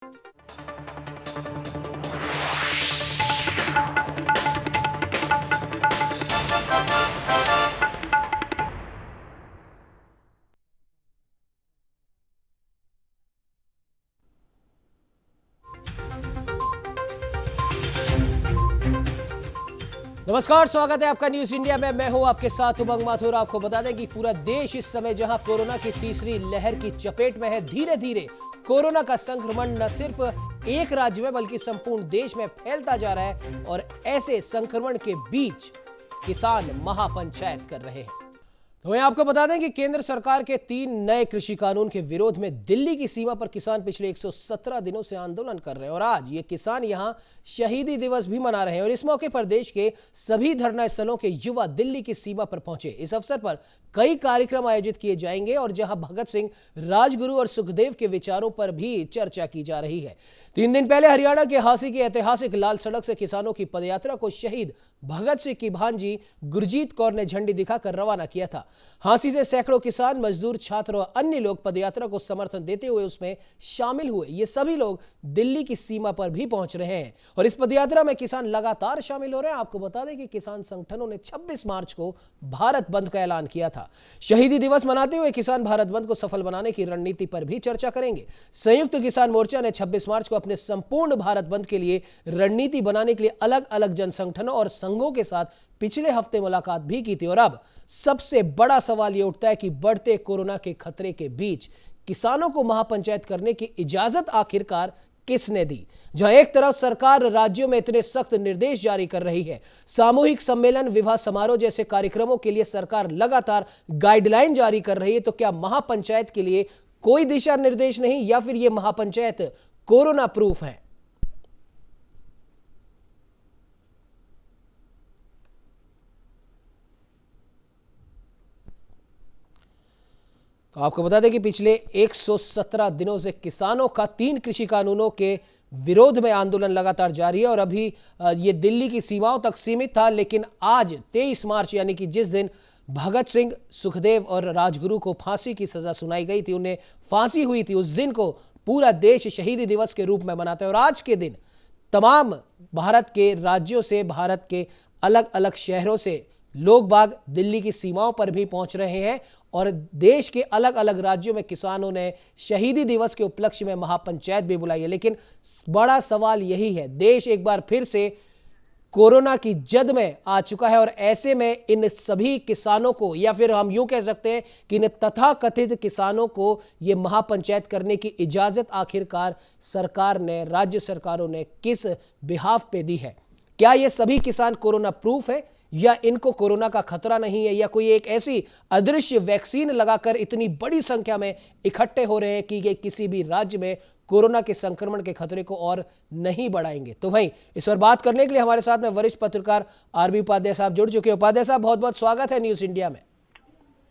नमस्कार, स्वागत है आपका न्यूज इंडिया में। मैं हूं आपके साथ उमंग माथुर। आपको बता दें कि पूरा देश इस समय जहां कोरोना की तीसरी लहर की चपेट में है, धीरे धीरे कोरोना का संक्रमण न सिर्फ एक राज्य में बल्कि संपूर्ण देश में फैलता जा रहा है। और ऐसे संक्रमण के बीच किसान महापंचायत कर रहे हैं। तो मैं आपको बता दें कि केंद्र सरकार के 3 नए कृषि कानून के विरोध में दिल्ली की सीमा पर किसान पिछले 117 दिनों से आंदोलन कर रहे हैं और आज ये किसान यहां शहीदी दिवस भी मना रहे हैं। और इस मौके पर देश के सभी धरना स्थलों के युवा दिल्ली की सीमा पर पहुंचे। इस अवसर पर कई कार्यक्रम आयोजित किए जाएंगे और जहां भगत सिंह, राजगुरु और सुखदेव के विचारों पर भी चर्चा की जा रही है। 3 दिन पहले हरियाणा के हांसी की ऐतिहासिक लाल सड़क से किसानों की पदयात्रा को शहीद भगत सिंह की भांजी गुरजीत कौर ने झंडी दिखाकर रवाना किया था। हांसी से सैकड़ों किसान, मजदूर, छात्र और अन्य लोग पदयात्रा को समर्थन देते हुए उसमें शामिल हुए। ये सभी लोग दिल्ली की सीमा पर भी पहुंच रहे हैं और इस पदयात्रा में किसान लगातार शामिल हो रहे हैं। आपको बता दें कि किसान संगठनों ने 26 मार्च को भारत बंद का ऐलान किया था। शहीदी दिवस मनाते हुए किसान भारत बंद को सफल बनाने की रणनीति पर भी चर्चा करेंगे। संयुक्त किसान मोर्चा ने 26 मार्च को अपने संपूर्ण भारत बंद के लिए रणनीति बनाने के लिए अलग अलग जन संगठनों और संघों के साथ पिछले हफ्ते मुलाकात भी की थी। और अब सबसे बड़ा सवाल यह उठता है कि बढ़ते कोरोना के खतरे के बीच किसानों को महापंचायत करने की इजाजत आखिरकार किसने दी? जहां एक तरफ सरकार राज्यों में इतने सख्त निर्देश जारी कर रही है, सामूहिक सम्मेलन, विवाह समारोह जैसे कार्यक्रमों के लिए सरकार लगातार गाइडलाइन जारी कर रही है, तो क्या महापंचायत के लिए कोई दिशा निर्देश नहीं या फिर यह महापंचायत कोरोना प्रूफ है? तो आपको बता दें कि पिछले 117 दिनों से किसानों का 3 कृषि कानूनों के विरोध में आंदोलन लगातार जारी है और अभी ये दिल्ली की सीमाओं तक सीमित था। लेकिन आज 23 मार्च यानी कि जिस दिन भगत सिंह, सुखदेव और राजगुरु को फांसी की सजा सुनाई गई थी, उन्हें फांसी हुई थी, उस दिन को पूरा देश शहीदी दिवस के रूप में मनाता है। और आज के दिन तमाम भारत के राज्यों से, भारत के अलग अलग शहरों से लोग बाग दिल्ली की सीमाओं पर भी पहुंच रहे हैं और देश के अलग अलग राज्यों में किसानों ने शहीदी दिवस के उपलक्ष्य में महापंचायत भी बुलाई है। लेकिन बड़ा सवाल यही है, देश एक बार फिर से कोरोना की जद में आ चुका है और ऐसे में इन सभी किसानों को, या फिर हम यूं कह सकते हैं कि इन तथाकथित किसानों को ये महापंचायत करने की इजाजत आखिरकार सरकार ने, राज्य सरकारों ने किस बिहाफ पे दी है? क्या ये सभी किसान कोरोना प्रूफ है या इनको कोरोना का खतरा नहीं है, या कोई एक ऐसी अदृश्य वैक्सीन लगाकर इतनी बड़ी संख्या में इकट्ठे हो रहे हैं कि ये किसी भी राज्य में कोरोना के संक्रमण के खतरे को और नहीं बढ़ाएंगे? तो वहीं इस पर बात करने के लिए हमारे साथ में वरिष्ठ पत्रकार आरबी उपाध्याय साहब जुड़ चुके हैं। उपाध्याय साहब, बहुत बहुत स्वागत है न्यूज इंडिया में।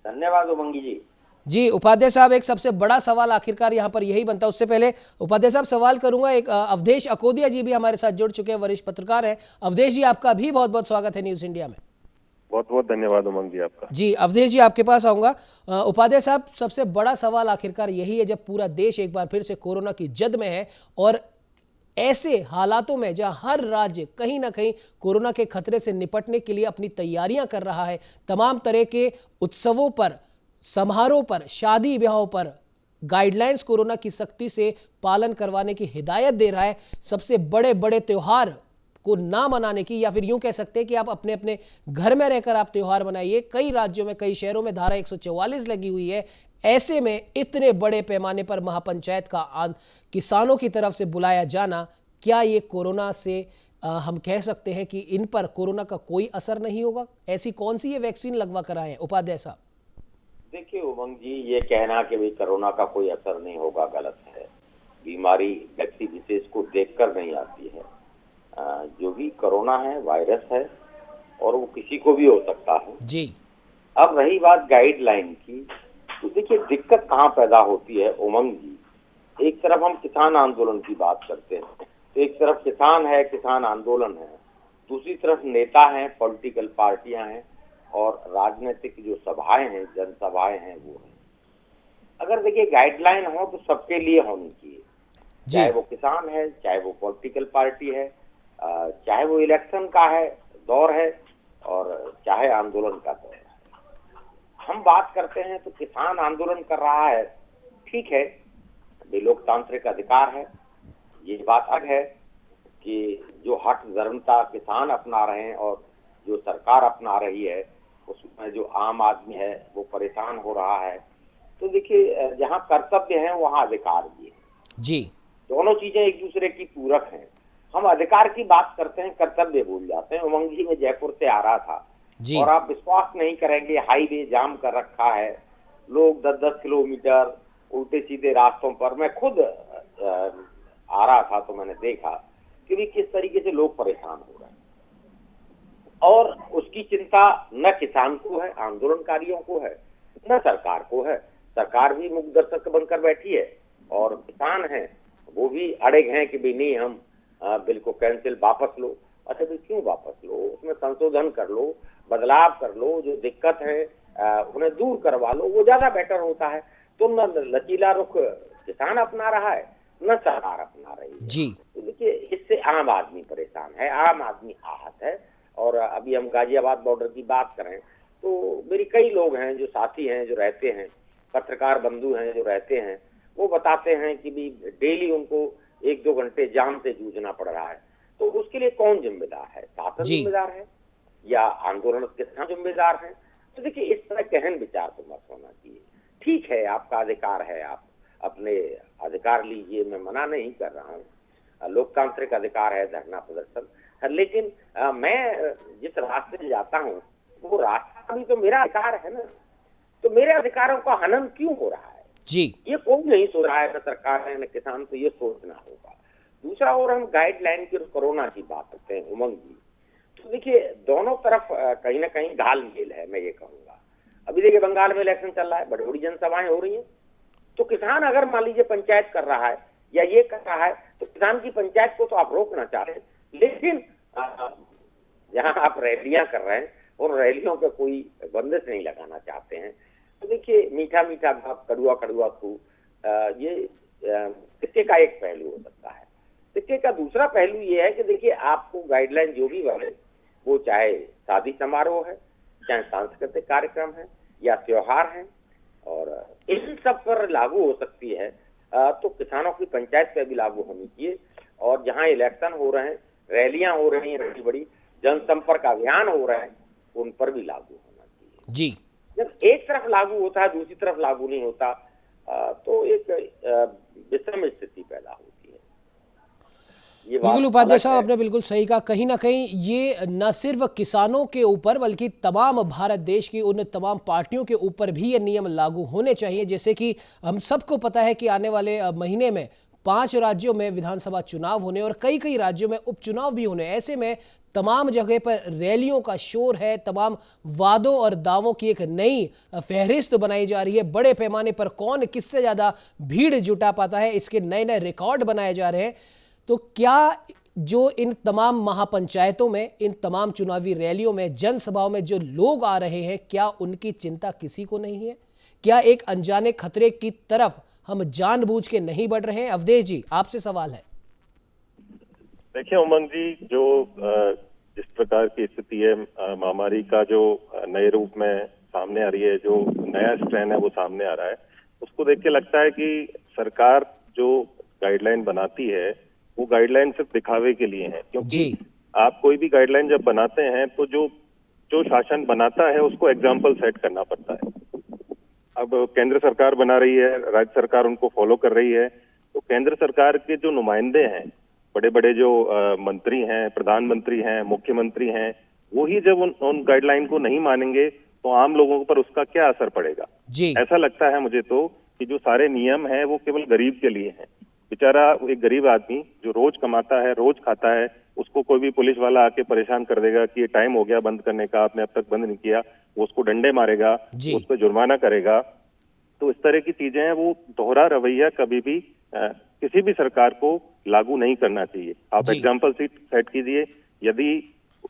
धन्यवाद उमंगी जी। जी उपाध्याय साहब, एक सबसे बड़ा सवाल आखिरकार यहाँ पर यही बनता है। उससे पहले उपाध्याय साहब सवाल करूंगा, एक अवधेश अकोदिया जी भी हमारे साथ जुड़ चुके हैं, वरिष्ठ पत्रकार हैं। अवधेश जी, आपका भी बहुत बहुत स्वागत है न्यूज इंडिया में। बहुत बहुत धन्यवाद उमंग जी आपका। जी अवधेश जी, आपके पास आऊंगा। उपाध्याय साहब, सबसे बड़ा सवाल आखिरकार यही है, जब पूरा देश एक बार फिर से कोरोना की जद में है और ऐसे हालातों में जहां हर राज्य कहीं ना कहीं कोरोना के खतरे से निपटने के लिए अपनी तैयारियां कर रहा है, तमाम तरह के उत्सवों पर, समारोह पर, शादी ब्याहों पर गाइडलाइंस कोरोना की सख्ती से पालन करवाने की हिदायत दे रहा है, सबसे बड़े बड़े त्योहार को ना मनाने की, या फिर यूं कह सकते हैं कि आप अपने अपने घर में रहकर आप त्योहार मनाइए। कई राज्यों में, कई शहरों में धारा 144 लगी हुई है। ऐसे में इतने बड़े पैमाने पर महापंचायत का किसानों की तरफ से बुलाया जाना, क्या ये कोरोना से हम कह सकते हैं कि इन पर कोरोना का कोई असर नहीं होगा? ऐसी कौन सी ये वैक्सीन लगवा कर आए हैं उपाध्याय साहब? देखिए उमंग जी, ये कहना कि भाई कोरोना का कोई असर नहीं होगा गलत है। बीमारी व्यक्ति विशेष को देखकर नहीं आती है। जो भी कोरोना है वायरस है और वो किसी को भी हो सकता है जी। अब रही बात गाइडलाइन की, तो देखिए दिक्कत कहाँ पैदा होती है उमंग जी। एक तरफ हम किसान आंदोलन की बात करते हैं, तो एक तरफ किसान है, किसान आंदोलन है, दूसरी तरफ नेता हैं, पॉलिटिकल पार्टियां हैं और राजनीतिक जो सभाएं हैं, जनसभाएं हैं वो हैं। अगर देखिए गाइडलाइन हो तो सबके लिए होनी चाहिए। चाहे वो किसान है, चाहे वो पॉलिटिकल पार्टी है, चाहे वो इलेक्शन का है दौर है, और चाहे आंदोलन का दौर है। हम बात करते हैं तो किसान आंदोलन कर रहा है, ठीक है, ये लोकतांत्रिक अधिकार है। ये बात अलग है कि जो हठ धर्मता किसान अपना रहे हैं और जो सरकार अपना रही है उसमें जो आम आदमी है वो परेशान हो रहा है। तो देखिए, जहाँ कर्तव्य है वहाँ अधिकार भी है जी। दोनों चीजें एक दूसरे की पूरक हैं। हम अधिकार की बात करते हैं, कर्तव्य भूल जाते हैं। उमंग जी, मैं जयपुर से आ रहा था जी। और आप विश्वास नहीं करेंगे, हाईवे जाम कर रखा है, लोग 10-10 किलोमीटर उल्टे सीधे रास्तों पर। मैं खुद आ रहा था तो मैंने देखा कि भी किस तरीके से लोग परेशान हो रहे हैं, और उसकी चिंता न किसान को है, आंदोलनकारियों को है, न सरकार को है। सरकार भी मुख दर्शक बनकर बैठी है और किसान हैं वो भी अड़े हैं कि भाई नहीं, हम बिल को कैंसिल वापस लो। अच्छा भाई, क्यों वापस लो? उसमें संशोधन कर लो, बदलाव कर लो, जो दिक्कत है उन्हें दूर करवा लो, वो ज्यादा बेटर होता है। तो न लचीला रुख किसान अपना रहा है, न सरकार अपना रही है जी। तो देखिए, इससे आम आदमी परेशान है, आम आदमी आहत है। और अभी हम गाजियाबाद बॉर्डर की बात करें तो मेरी कई लोग हैं जो साथी हैं, जो रहते हैं, पत्रकार बंधु हैं जो रहते हैं, वो बताते हैं कि भी डेली उनको 1-2 घंटे जाम से जूझना पड़ रहा है। तो उसके लिए कौन जिम्मेदार है? शासन जी। जिम्मेदार है या आंदोलन किसान जिम्मेदार है? तो देखिए, इस तरह गहन विचार तो मत होना चाहिए। ठीक है, आपका अधिकार है, आप अपने अधिकार लीजिए, मैं मना नहीं कर रहा हूँ, लोकतांत्रिक अधिकार है धरना प्रदर्शन। लेकिन मैं जिस रास्ते से जाता हूँ वो रास्ता भी तो मेरा अधिकार है ना, तो मेरे अधिकारों का हनन क्यों हो रहा है? जी। ये कोई नहीं सोच रहा है, न सरकार है न किसान, तो ये सोचना होगा। दूसरा, और हम गाइडलाइन की कोरोना की बात करते हैं उमंग जी, तो देखिए दोनों तरफ कहीं ना कहीं घाल-मेल है, मैं ये कहूंगा। अभी देखिए, बंगाल में इलेक्शन चल रहा है, बड़ी बड़ी जनसभाएं हो रही हैं, तो किसान अगर मान लीजिए पंचायत कर रहा है या ये कर रहा है, तो किसान की पंचायत को तो आप रोकना चाह रहे हैं, लेकिन जहां आप रैलियां कर रहे हैं और रैलियों पे कोई बंदिश नहीं लगाना चाहते हैं, तो देखिए, मीठा मीठा भाव, कड़ुआ कड़ुआ खूब, ये सिक्के का एक पहलू हो सकता है। सिक्के का दूसरा पहलू ये है कि देखिए, आपको गाइडलाइन जो भी बने, वो चाहे शादी समारोह है, चाहे सांस्कृतिक कार्यक्रम है या त्योहार है, और इन सब पर लागू हो सकती है, तो किसानों की पंचायत पे भी लागू होनी चाहिए। और जहां इलेक्शन हो रहे हैं, रैलियां हो रही हैं, बड़ी बड़ी जनसंपर्क अभियान हो रहे हैं, उन पर भी लागू होना चाहिए जी। जब एक तरफ लागू होता है, दूसरी तरफ लागू नहीं होता, तो एक विषम स्थिति पैदा होती है। ये बात बिल्कुल उपाध्याय अलग साहब, है। आपने बिल्कुल सही कहा। कहीं ना कहीं ये न सिर्फ किसानों के ऊपर बल्कि तमाम भारत देश की उन तमाम पार्टियों के ऊपर भी ये नियम लागू होने चाहिए। जैसे कि हम सबको पता है कि आने वाले महीने में 5 राज्यों में विधानसभा चुनाव होने और कई कई राज्यों में उपचुनाव भी होने। ऐसे में तमाम जगह पर रैलियों का शोर है, तमाम वादों और दावों की एक नई फहरिस्त बनाई जा रही है। बड़े पैमाने पर कौन किससे ज्यादा भीड़ जुटा पाता है, इसके नए नए रिकॉर्ड बनाए जा रहे हैं। तो क्या जो इन तमाम महापंचायतों में, इन तमाम चुनावी रैलियों में, जनसभाओं में जो लोग आ रहे हैं, क्या उनकी चिंता किसी को नहीं है? क्या एक अनजाने खतरे की तरफ हम जानबूझ के नहीं बढ़ रहे हैं? अवधेश जी, आपसे सवाल है। देखिए उमंग जी, जो जिस प्रकार की स्थिति है, महामारी का जो नए रूप में सामने आ रही है, जो नया स्ट्रेन है वो सामने आ रहा है, उसको देख के लगता है कि सरकार जो गाइडलाइन बनाती है वो गाइडलाइन सिर्फ दिखावे के लिए है। क्योंकि आप कोई भी गाइडलाइन जब बनाते हैं तो जो शासन बनाता है उसको एग्जाम्पल सेट करना पड़ता है। अब केंद्र सरकार बना रही है, राज्य सरकार उनको फॉलो कर रही है, तो केंद्र सरकार के जो नुमाइंदे हैं, बड़े बड़े जो मंत्री हैं, प्रधानमंत्री हैं, मुख्यमंत्री हैं, वो ही जब उन गाइडलाइन को नहीं मानेंगे तो आम लोगों पर उसका क्या असर पड़ेगा। ऐसा लगता है मुझे तो कि जो सारे नियम हैं वो केवल गरीब के लिए हैं। बेचारा एक गरीब आदमी जो रोज कमाता है, रोज खाता है, उसको कोई भी पुलिस वाला आके परेशान कर देगा कि ये टाइम हो गया बंद करने का, आपने अब तक बंद नहीं किया, वो उसको डंडे मारेगा, उस पर जुर्माना करेगा। तो इस तरह की चीजें हैं, वो दोहरा रवैया कभी भी किसी भी सरकार को लागू नहीं करना चाहिए। आप एग्जाम्पल सेट कीजिए। यदि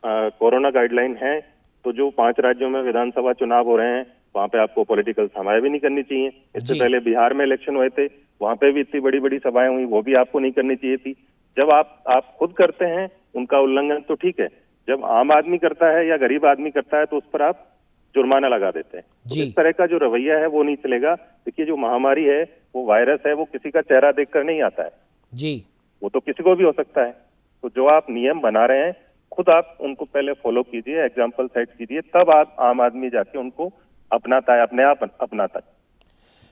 कोरोना गाइडलाइन है तो जो 5 राज्यों में विधानसभा चुनाव हो रहे हैं वहां पे आपको पॉलिटिकल समाया भी नहीं करनी चाहिए। इससे पहले बिहार में इलेक्शन हुए थे, वहां पे भी इतनी बड़ी बड़ी सभाएं हुई, वो भी आपको नहीं करनी चाहिए थी। जब आप खुद करते हैं उनका उल्लंघन तो ठीक है, जब आम आदमी करता है या गरीब आदमी करता है तो उस पर आप जुर्माना लगा देते हैं। तो इस तरह का जो रवैया है वो नहीं चलेगा। देखिए, जो महामारी है, वो वायरस है, वो किसी का चेहरा देखकर नहीं आता है जी, वो तो किसी को भी हो सकता है। तो जो आप नियम बना रहे हैं, खुद आप उनको पहले फॉलो कीजिए, एग्जाम्पल सेट कीजिए, तब आप आम आदमी जाके उनको अपनाता है, अपने आप अपनाता है।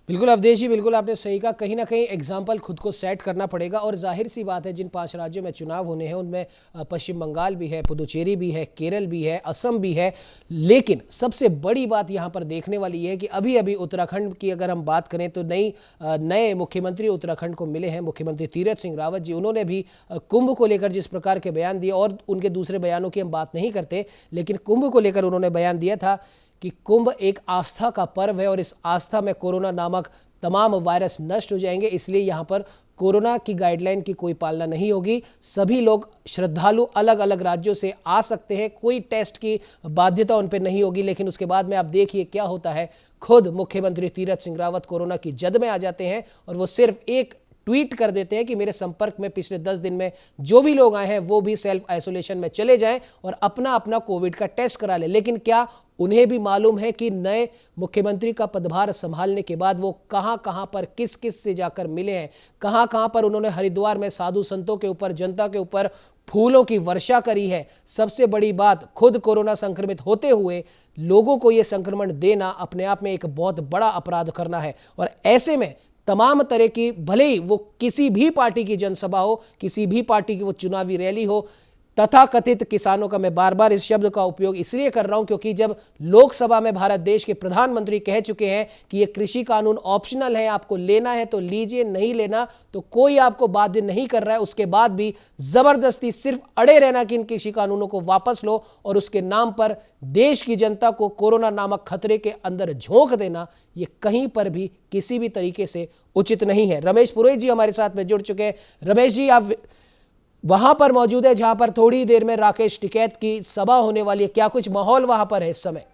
बिल्कुल अवधेश जी, बिल्कुल आपने सही कहा। कहीं ना कहीं एग्जाम्पल खुद को सेट करना पड़ेगा। और जाहिर सी बात है, जिन 5 राज्यों में चुनाव होने हैं उनमें पश्चिम बंगाल भी है, पुदुचेरी भी है, केरल भी है, असम भी है। लेकिन सबसे बड़ी बात यहाँ पर देखने वाली है कि अभी अभी उत्तराखंड की अगर हम बात करें तो नए मुख्यमंत्री उत्तराखंड को मिले हैं, मुख्यमंत्री तीरथ सिंह रावत जी। उन्होंने भी कुंभ को लेकर जिस प्रकार के बयान दिए, और उनके दूसरे बयानों की हम बात नहीं करते, लेकिन कुंभ को लेकर उन्होंने बयान दिया था कि कुंभ एक आस्था का पर्व है और इस आस्था में कोरोना नामक तमाम वायरस नष्ट हो जाएंगे, इसलिए यहाँ पर कोरोना की गाइडलाइन की कोई पालना नहीं होगी। सभी लोग श्रद्धालु अलग अलग राज्यों से आ सकते हैं, कोई टेस्ट की बाध्यता उन पर नहीं होगी। लेकिन उसके बाद में आप देखिए क्या होता है, खुद मुख्यमंत्री तीरथ सिंह रावत कोरोना की जद में आ जाते हैं और वो सिर्फ एक ट्वीट कर देते हैं कि मेरे संपर्क में पिछले 10 दिन में जो भी लोग आए हैं वो भी सेल्फ आइसोलेशन में चले जाएं और अपना अपना कोविड का टेस्ट करा लें। लेकिन क्या उन्हें भी मालूम है कि नए मुख्यमंत्री का पदभार संभालने के बाद वो कहां पर किस किस से जाकर मिले हैं, कहां पर उन्होंने हरिद्वार में साधु संतों के ऊपर, जनता के ऊपर फूलों की वर्षा करी है। सबसे बड़ी बात, खुद कोरोना संक्रमित होते हुए लोगों को यह संक्रमण देना अपने आप में एक बहुत बड़ा अपराध करना है। और ऐसे में तमाम तरह की, भले ही वो किसी भी पार्टी की जनसभा हो, किसी भी पार्टी की वो चुनावी रैली हो, तथाकथित किसानों का, मैं बार बार इस शब्द का उपयोग इसलिए कर रहा हूं क्योंकि जब लोकसभा में भारत देश के प्रधानमंत्री कह चुके हैं कि ये कृषि कानून ऑप्शनल है, आपको लेना है तो लीजिए, नहीं लेना तो कोई आपको बाध्य नहीं कर रहा है, उसके बाद भी जबरदस्ती सिर्फ अड़े रहना कि इन कृषि कानूनों को वापस लो और उसके नाम पर देश की जनता को कोरोना नामक खतरे के अंदर झोंक देना, ये कहीं पर भी किसी भी तरीके से उचित नहीं है। रमेश पुरोहित जी हमारे साथ में जुड़ चुके हैं। रमेश जी, आप वहां पर मौजूद है जहां पर थोड़ी देर में राकेश टिकैत की सभा होने वाली है, क्या कुछ माहौल वहां पर है इस समय?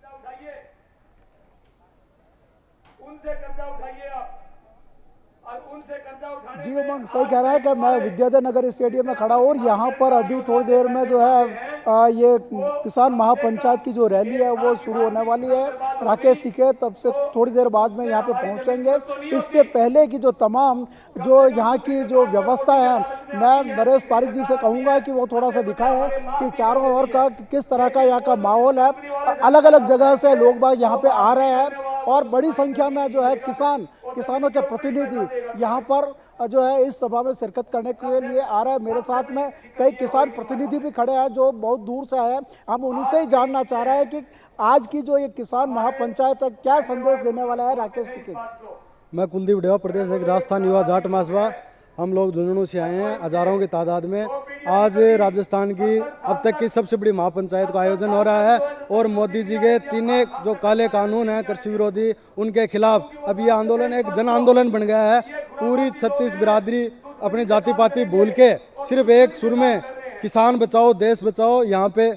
जी उमंग सही कह रहा है कि मैं विद्याधर नगर स्टेडियम में खड़ा हूँ और यहाँ पर अभी थोड़ी देर में जो है ये किसान महापंचायत की जो रैली है वो शुरू होने वाली है। राकेश टिकैत तब से थोड़ी देर बाद में यहाँ पे पहुँचेंगे। इससे पहले की जो तमाम जो यहाँ की जो व्यवस्था है, मैं नरेश पारिक जी से कहूँगा कि वो थोड़ा सा दिखाए कि चारों ओर का किस तरह का यहाँ का माहौल है। अलग अलग जगह से लोग बाग यहाँ पे आ रहे हैं और बड़ी संख्या में जो है किसानों के प्रतिनिधि यहाँ पर जो है इस सभा में शिरकत करने के लिए आ रहा है। मेरे साथ में कई किसान प्रतिनिधि भी खड़े हैं जो बहुत दूर से आए हैं। हम उन्हीं से ही जानना चाह रहे हैं कि आज की जो ये किसान महापंचायत है क्या संदेश देने वाला है। राकेश टिकैत। मैं कुलदीप डेवा, प्रदेश एक राजस्थान युवा जाट मासवा। हम लोग झुंझुनू से आए हैं हजारों की तादाद में। आज राजस्थान की अब तक की सबसे बड़ी महापंचायत का आयोजन हो रहा है और मोदी जी के 3 जो काले कानून हैं कृषि विरोधी, उनके खिलाफ अब ये आंदोलन एक जन आंदोलन बन गया है। पूरी 36 बिरादरी अपनी जाति पाति भूल के सिर्फ एक सुर में किसान बचाओ देश बचाओ। यहाँ पे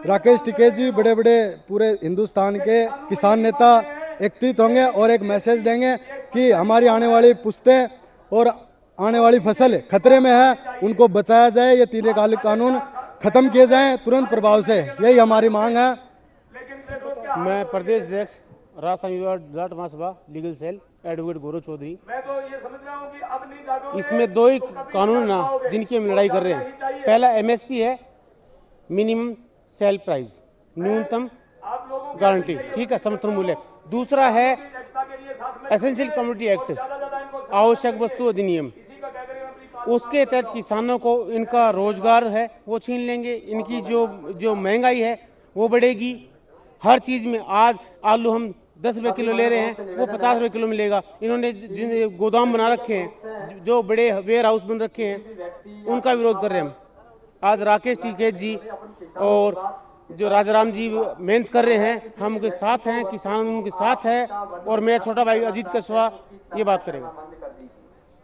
राकेश टिकैत जी बड़े बड़े पूरे हिंदुस्तान के किसान नेता एकत्रित होंगे और एक मैसेज देंगे कि हमारी आने वाली पुश्तें और आने वाली फसल खतरे में है, उनको बचाया जाए, ये 3 काले कानून खत्म किए जाएं तुरंत प्रभाव से, यही हमारी मांग है। मैं प्रदेश अध्यक्ष राजस्थान युवा जाट महासभा लीगल सेल एडवोकेट गौरव चौधरी। इसमें 2 ही कानून ना जिनकी हम लड़ाई कर रहे हैं। पहला MSP है, मिनिमम सेल प्राइस, न्यूनतम गारंटी, ठीक है, समर्थन मूल्य। दूसरा है एसेंशियल कमोडिटी एक्ट, आवश्यक वस्तु अधिनियम। उसके तहत किसानों को इनका रोजगार है वो छीन लेंगे, इनकी जो महंगाई है वो बढ़ेगी। हर चीज में आज आलू हम 10 रुपए किलो ले रहे हैं, वो 50 रुपए किलो मिलेगा। इन्होंने जिन गोदाम बना रखे हैं, जो बड़े वेयर हाउस बन रखे हैं, उनका विरोध कर रहे हैं हम। आज राकेश टिकैत जी और जो राजाराम जी मेहनत कर रहे हैं, हम उनके साथ हैं, किसान उनके साथ है और मेरा छोटा भाई अजीत कस्वा ये बात करेगा।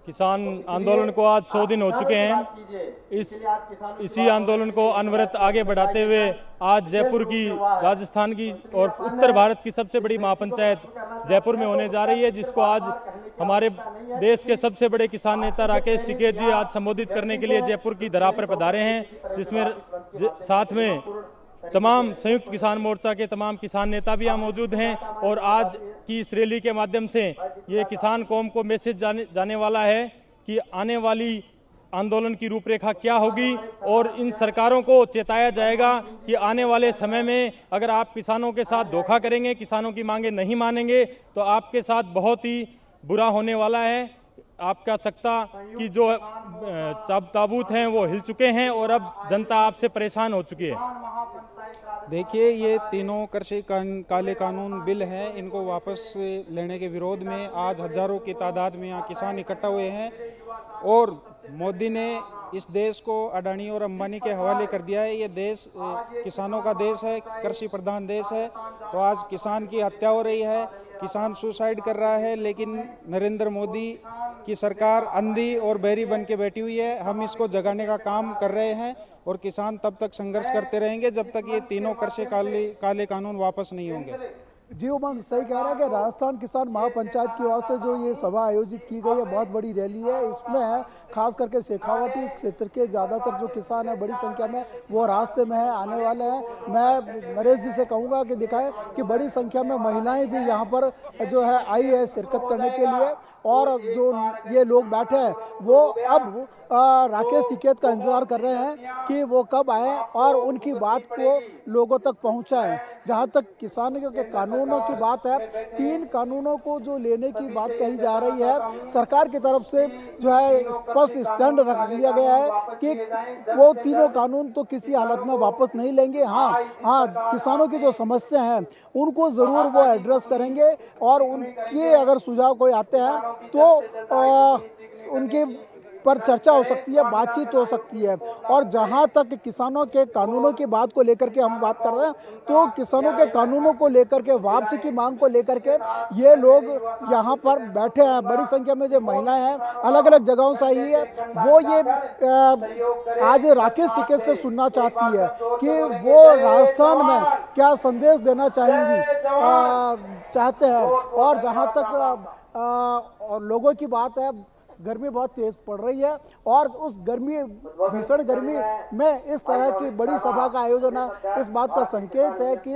किसान आंदोलन को आज 100 दिन हो चुके हैं। इसी आंदोलन को अनवरत आगे बढ़ाते हुए आज जयपुर की, राजस्थान की और उत्तर भारत की सबसे बड़ी महापंचायत जयपुर में होने जा रही है, जिसको आज हमारे देश के सबसे बड़े किसान नेता राकेश टिकैत जी आज संबोधित करने के लिए जयपुर की धरा पर पधारे हैं, जिसमें साथ में तमाम संयुक्त किसान मोर्चा के तमाम किसान नेता भी यहाँ मौजूद हैं। और आज की इस रैली के माध्यम से ये किसान कौम को मैसेज जाने वाला है कि आने वाली आंदोलन की रूपरेखा क्या होगी, और इन सरकारों को चेताया जाएगा कि आने वाले समय में अगर आप किसानों के साथ धोखा करेंगे, किसानों की मांगे नहीं मानेंगे, तो आपके साथ बहुत ही बुरा होने वाला है। आपका सत्ता की जो ताबूत हैं वो हिल चुके हैं और अब जनता आपसे परेशान हो चुकी है। देखिए, ये तीनों कृषि काले कानून बिल हैं, इनको वापस लेने के विरोध में आज हजारों की तादाद में यहाँ किसान इकट्ठा हुए हैं। और मोदी ने इस देश को अडानी और अंबानी के हवाले कर दिया है। ये देश किसानों का देश है, कृषि प्रधान देश है। तो आज किसान की हत्या हो रही है, किसान सुसाइड कर रहा है, लेकिन नरेंद्र मोदी की सरकार अंधी और बहरी बन के बैठी हुई है। हम इसको जगाने का काम कर रहे हैं और किसान तब तक संघर्ष करते रहेंगे जब तक ये तीनों कृषि काले कानून वापस नहीं होंगे। जी उमंग सही कह रहा है कि राजस्थान किसान महापंचायत की ओर से जो ये सभा आयोजित की गई है बहुत बड़ी रैली है। इसमें खास करके शेखावाटी क्षेत्र के ज़्यादातर जो किसान हैं बड़ी संख्या में वो रास्ते में है, आने वाले हैं। मैं नरेश जी से कहूँगा कि दिखाएं कि बड़ी संख्या में महिलाएं भी यहाँ पर जो है आई है शिरकत करने के लिए। और जो ये लोग बैठे हैं वो अब राकेश टिकैत का इंतजार कर रहे हैं कि वो कब आए और उनकी बात को लोगों तक पहुंचाएं। जहां तक किसानों के कानूनों की बात है, 3 कानूनों को जो लेने की बात कही जा रही है, सरकार की तरफ से जो है स्पष्ट स्टैंड रख लिया गया है कि वो तीनों कानून तो किसी हालत में वापस नहीं लेंगे। हाँ, किसानों की जो समस्या हैं उनको ज़रूर वो एड्रेस करेंगे और उनके अगर सुझाव कोई आते हैं तो उनके पर चर्चा हो सकती है, बातचीत हो सकती है। और जहां तक किसानों के कानूनों की बात को लेकर के हम बात कर रहे हैं, तो किसानों के कानूनों को लेकर के, वापसी की मांग को लेकर के ये लोग यहाँ पर बैठे हैं। बड़ी संख्या में जो महिलाएं हैं अलग अलग जगहों से आई है, वो ये आज राकेश टिकैत से सुनना चाहती है कि वो राजस्थान में क्या संदेश देना चाहते हैं। और जहाँ तक और लोगों की बात है, गर्मी बहुत तेज पड़ रही है और उस भीषण गर्मी में इस तरह की बड़ी सभा का आयोजन इस बात का संकेत है कि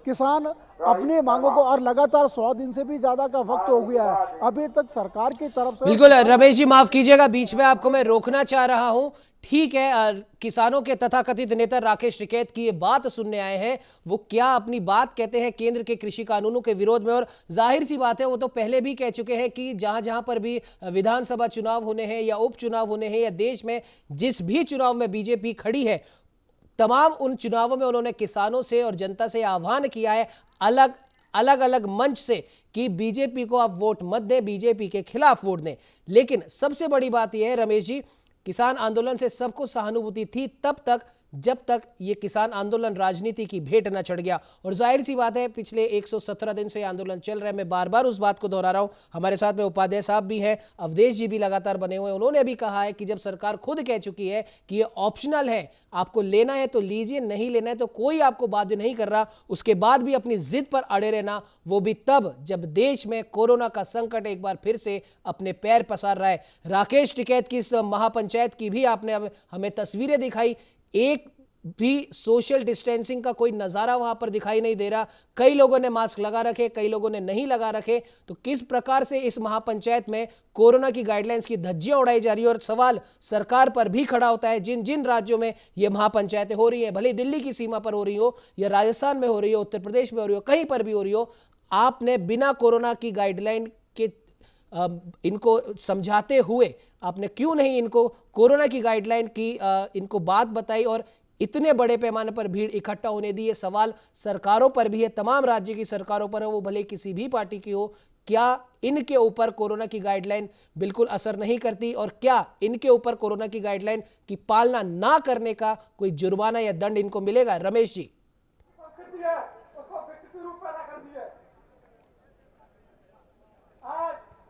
किसान अपनी मांगों को, और लगातार 100 दिन से भी ज्यादा का वक्त हो गया है, अभी तक सरकार की तरफ से। बिल्कुल रमेश जी, माफ कीजिएगा, बीच में आपको मैं रोकना चाह रहा हूं। ठीक है, किसानों के तथाकथित नेता राकेश टिकैत की ये बात सुनने आए हैं। वो क्या अपनी बात कहते हैं केंद्र के कृषि कानूनों के विरोध में, और जाहिर सी बात है वो तो पहले भी कह चुके हैं कि जहां जहां पर भी विधानसभा चुनाव होने हैं या उपचुनाव होने हैं या देश में जिस भी चुनाव में बीजेपी खड़ी है, तमाम उन चुनावों में उन्होंने किसानों से और जनता से आह्वान किया है अलग अलग मंच से कि बीजेपी को आप वोट मत दें, बीजेपी के खिलाफ वोट दें। लेकिन सबसे बड़ी बात यह है रमेश जी, किसान आंदोलन से सबको सहानुभूति थी तब तक जब तक ये किसान आंदोलन राजनीति की भेंट न चढ़ गया। और जाहिर सी बात है पिछले 117 दिन से आंदोलन चल रहा है। मैं बार बार उस बात को दोहरा रहा हूं। हमारे साथ में उपाध्याय साहब भी हैं, अवधेश जी भी लगातार बने हुए हैं। उन्होंने भी कहा है कि जब सरकार खुद कह चुकी है कि ये ऑप्शनल है, आपको लेना है तो लीजिए, नहीं लेना है तो कोई आपको बाध्य नहीं कर रहा, उसके बाद भी अपनी जिद पर अड़े रहना, वो भी तब जब देश में कोरोना का संकट एक बार फिर से अपने पैर पसार रहा है। राकेश टिकैत की इस महापंचायत की भी आपने हमें तस्वीरें दिखाई, एक भी सोशल डिस्टेंसिंग का कोई नजारा वहां पर दिखाई नहीं दे रहा। कई लोगों ने मास्क लगा रखे, कई लोगों ने नहीं लगा रखे। तो किस प्रकार से इस महापंचायत में कोरोना की गाइडलाइंस की धज्जियां उड़ाई जा रही है। और सवाल सरकार पर भी खड़ा होता है, जिन जिन राज्यों में ये महापंचायतें हो रही है, भले दिल्ली की सीमा पर हो रही हो या राजस्थान में हो रही हो, उत्तर प्रदेश में हो रही हो, कहीं पर भी हो रही हो, आपने बिना कोरोना की गाइडलाइन के इनको समझाते हुए आपने क्यों नहीं इनको कोरोना की गाइडलाइन की इनको बात बताई और इतने बड़े पैमाने पर भीड़ इकट्ठा होने दी। ये सवाल सरकारों पर भी है, तमाम राज्य की सरकारों पर है, वो भले किसी भी पार्टी की हो। क्या इनके ऊपर कोरोना की गाइडलाइन बिल्कुल असर नहीं करती, और क्या इनके ऊपर कोरोना की गाइडलाइन की पालना ना करने का कोई जुर्माना या दंड इनको मिलेगा? रमेश जी।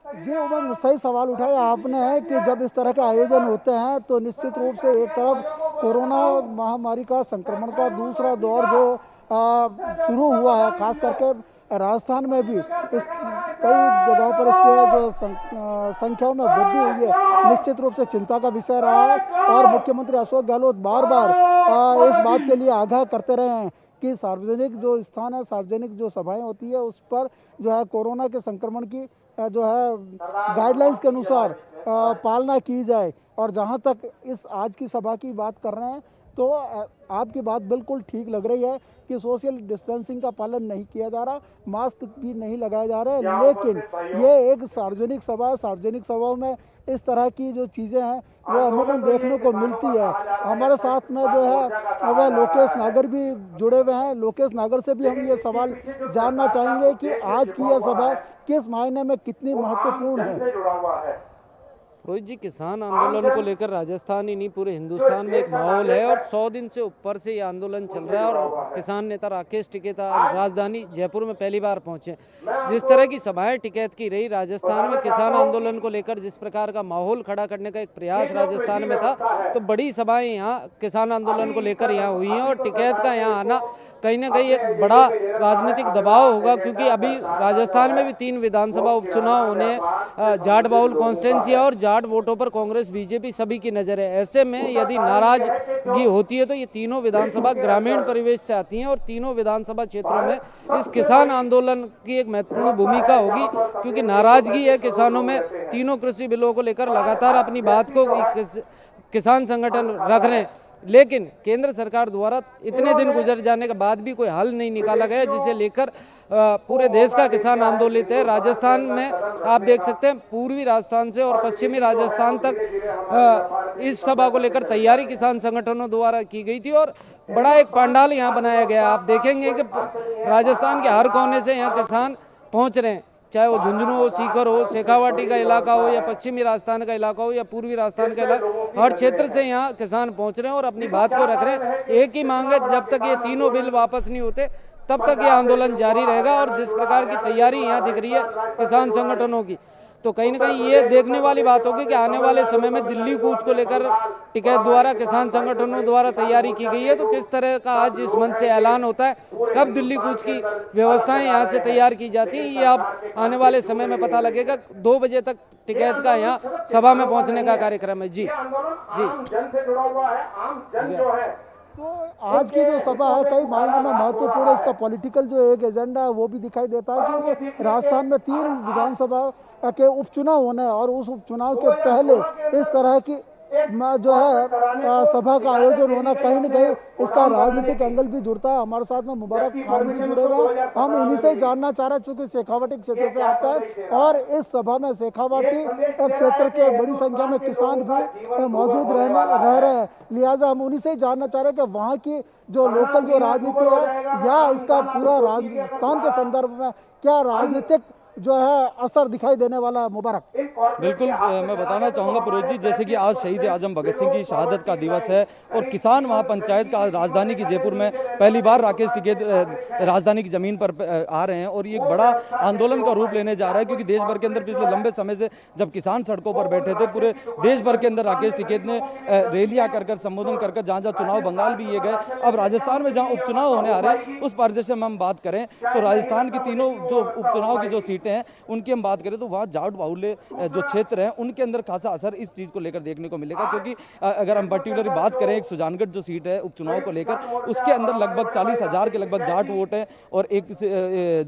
जी उमंग, सही सवाल उठाया आपने है कि जब इस तरह के आयोजन होते हैं तो निश्चित रूप से एक तरफ कोरोना महामारी का संक्रमण का दूसरा दौर जो शुरू हुआ है, खास करके राजस्थान में भी इस कई जगहों पर इसके जो संख्याओं में वृद्धि हुई है निश्चित रूप से चिंता का विषय रहा है। और मुख्यमंत्री अशोक गहलोत बार बार इस बात के लिए आगाह करते रहे हैं कि सार्वजनिक जो स्थान है, सार्वजनिक जो सभाएं होती है, उस पर जो है कोरोना के संक्रमण की जो है गाइडलाइंस के अनुसार पालना की जाए। और जहां तक इस आज की सभा की बात कर रहे हैं तो आपकी बात बिल्कुल ठीक लग रही है कि सोशल डिस्टेंसिंग का पालन नहीं किया जा रहा, मास्क भी नहीं लगाए जा रहे, लेकिन ये एक सार्वजनिक सभा है। सार्वजनिक सभाओं में इस तरह की जो चीज़ें हैं वो अमूमन देखने को मिलती है। हमारे साथ में जो है वह लोकेश नागर भी जुड़े हुए हैं। लोकेश नागर से भी हम ये सवाल जानना चाहेंगे कि आज की यह सभा किस मायने में कितनी महत्वपूर्ण है। रोहित जी, किसान आंदोलन को लेकर राजस्थान ही नहीं पूरे हिंदुस्तान में एक माहौल है और 100 दिन से ऊपर से ये आंदोलन चल रहा है। और किसान नेता राकेश टिकैत राजधानी जयपुर में पहली बार पहुंचे। जिस तरह की सभाएं टिकैत की रही राजस्थान में किसान आंदोलन को लेकर, जिस प्रकार का माहौल खड़ा करने का एक प्रयास राजस्थान में था, तो बड़ी सभाएं यहाँ किसान आंदोलन को लेकर यहाँ हुई हैं। और टिकैत का यहाँ आना कहीं ना कहीं एक बड़ा राजनीतिक दबाव होगा, क्योंकि अभी राजस्थान में भी 3 विधानसभा उपचुनाव होने, जाट बाहुल कॉन्स्टिट्यूंसी और जाट वोटों पर कांग्रेस बीजेपी सभी की नजर है। ऐसे में यदि नाराजगी होती है तो ये तीनों विधानसभा ग्रामीण परिवेश से आती हैं और तीनों विधानसभा क्षेत्रों में इस किसान आंदोलन की एक महत्वपूर्ण भूमिका होगी, क्योंकि नाराजगी है किसानों में। तीनों कृषि बिलों को लेकर लगातार अपनी बात को किसान संगठन रख रहे हैं, लेकिन केंद्र सरकार द्वारा इतने दिन गुजर जाने के बाद भी कोई हल नहीं निकाला गया, जिसे लेकर पूरे देश का किसान आंदोलित है। राजस्थान में आप देख सकते हैं पूर्वी राजस्थान से और पश्चिमी राजस्थान तक इस सभा को लेकर तैयारी किसान संगठनों द्वारा की गई थी और बड़ा एक पंडाल यहाँ बनाया गया। आप देखेंगे कि राजस्थान के हर कोने से यहाँ किसान पहुँच रहे हैं, चाहे वो झुंझुनू हो, सीकर हो, शेखावाटी का इलाका हो या पश्चिमी राजस्थान का इलाका हो या पूर्वी राजस्थान का इलाका, हर क्षेत्र से यहाँ किसान पहुँच रहे हैं और अपनी बात को रख रहे हैं। एक ही मांग है, जब तक ये तीनों बिल वापस नहीं होते तब तक ये आंदोलन जारी रहेगा। और जिस प्रकार की तैयारी यहाँ दिख रही है किसान संगठनों की, तो कहीं ना कहीं ये देखने वाली बात होगी कि आने वाले समय में दिल्ली कूच को लेकर टिकैत द्वारा किसान संगठनों द्वारा तैयारी की गई है, तो किस तरह का आज इस मंच से ऐलान होता है, कब दिल्ली कूच की व्यवस्थाएं यहाँ से तैयार की जाती है, ये अब आने वाले समय में पता लगेगा। 2 बजे तक टिकैत का यहाँ सभा में पहुँचने का कार्यक्रम है। जी तो आज की जो सभा है कई मायनों में महत्वपूर्ण है। इसका पॉलिटिकल जो एक एजेंडा है वो भी दिखाई देता है कि वो राजस्थान में 3 विधानसभा के उपचुनाव होने हैं और उस उपचुनाव के पहले इस तरह की जो है सभा का आयोजन होना, कहीं न कहीं इसका राजनीतिक एंगल भी जुड़ता है। हमारे साथ में मुबारक खान भी जुड़े हुए हैं। हम इन्हीं से जानना चाह रहे हैं, चूंकि शेखावाटी क्षेत्र से आता है और इस सभा में शेखावाटी क्षेत्र के बड़ी संख्या में किसान भी मौजूद रह रहे हैं, लिहाजा हम उन्हीं से जानना चाह रहे हैं कि वहाँ की जो लोकल जो राजनीति है या इसका पूरा राजस्थान के संदर्भ में क्या राजनीतिक जो है असर दिखाई देने वाला है। मुबारक। बिल्कुल, मैं बताना चाहूँगा पुरोहित जी, जैसे कि आज शहीद आजम भगत सिंह की शहादत का दिवस है और किसान महापंचायत का आज राजधानी की जयपुर में पहली बार राकेश टिकैत राजधानी की जमीन पर आ रहे हैं और ये एक बड़ा आंदोलन का रूप लेने जा रहा है, क्योंकि देश भर के अंदर पिछले लंबे समय से जब किसान सड़कों पर बैठे थे, पूरे देश भर के अंदर राकेश टिकैत ने रैलियां कर संबोधन कर जहाँ जहाँ चुनाव बंगाल भी ये गए, अब राजस्थान में जहाँ उपचुनाव होने आ रहे हैं उस परिदृश्य में हम बात करें तो राजस्थान की तीनों जो उपचुनाव की जो सीटें हैं उनकी हम बात करें तो वहाँ जाट बाहुल्य जो क्षेत्र हैं उनके अंदर खासा असर इस चीज़ को लेकर देखने को मिलेगा, क्योंकि अगर हम पर्टिकुलरली बात करें एक सुजानगढ़ जो सीट है उपचुनाव को लेकर, उसके अंदर लगभग 40,000 के लगभग जाट वोट है और एक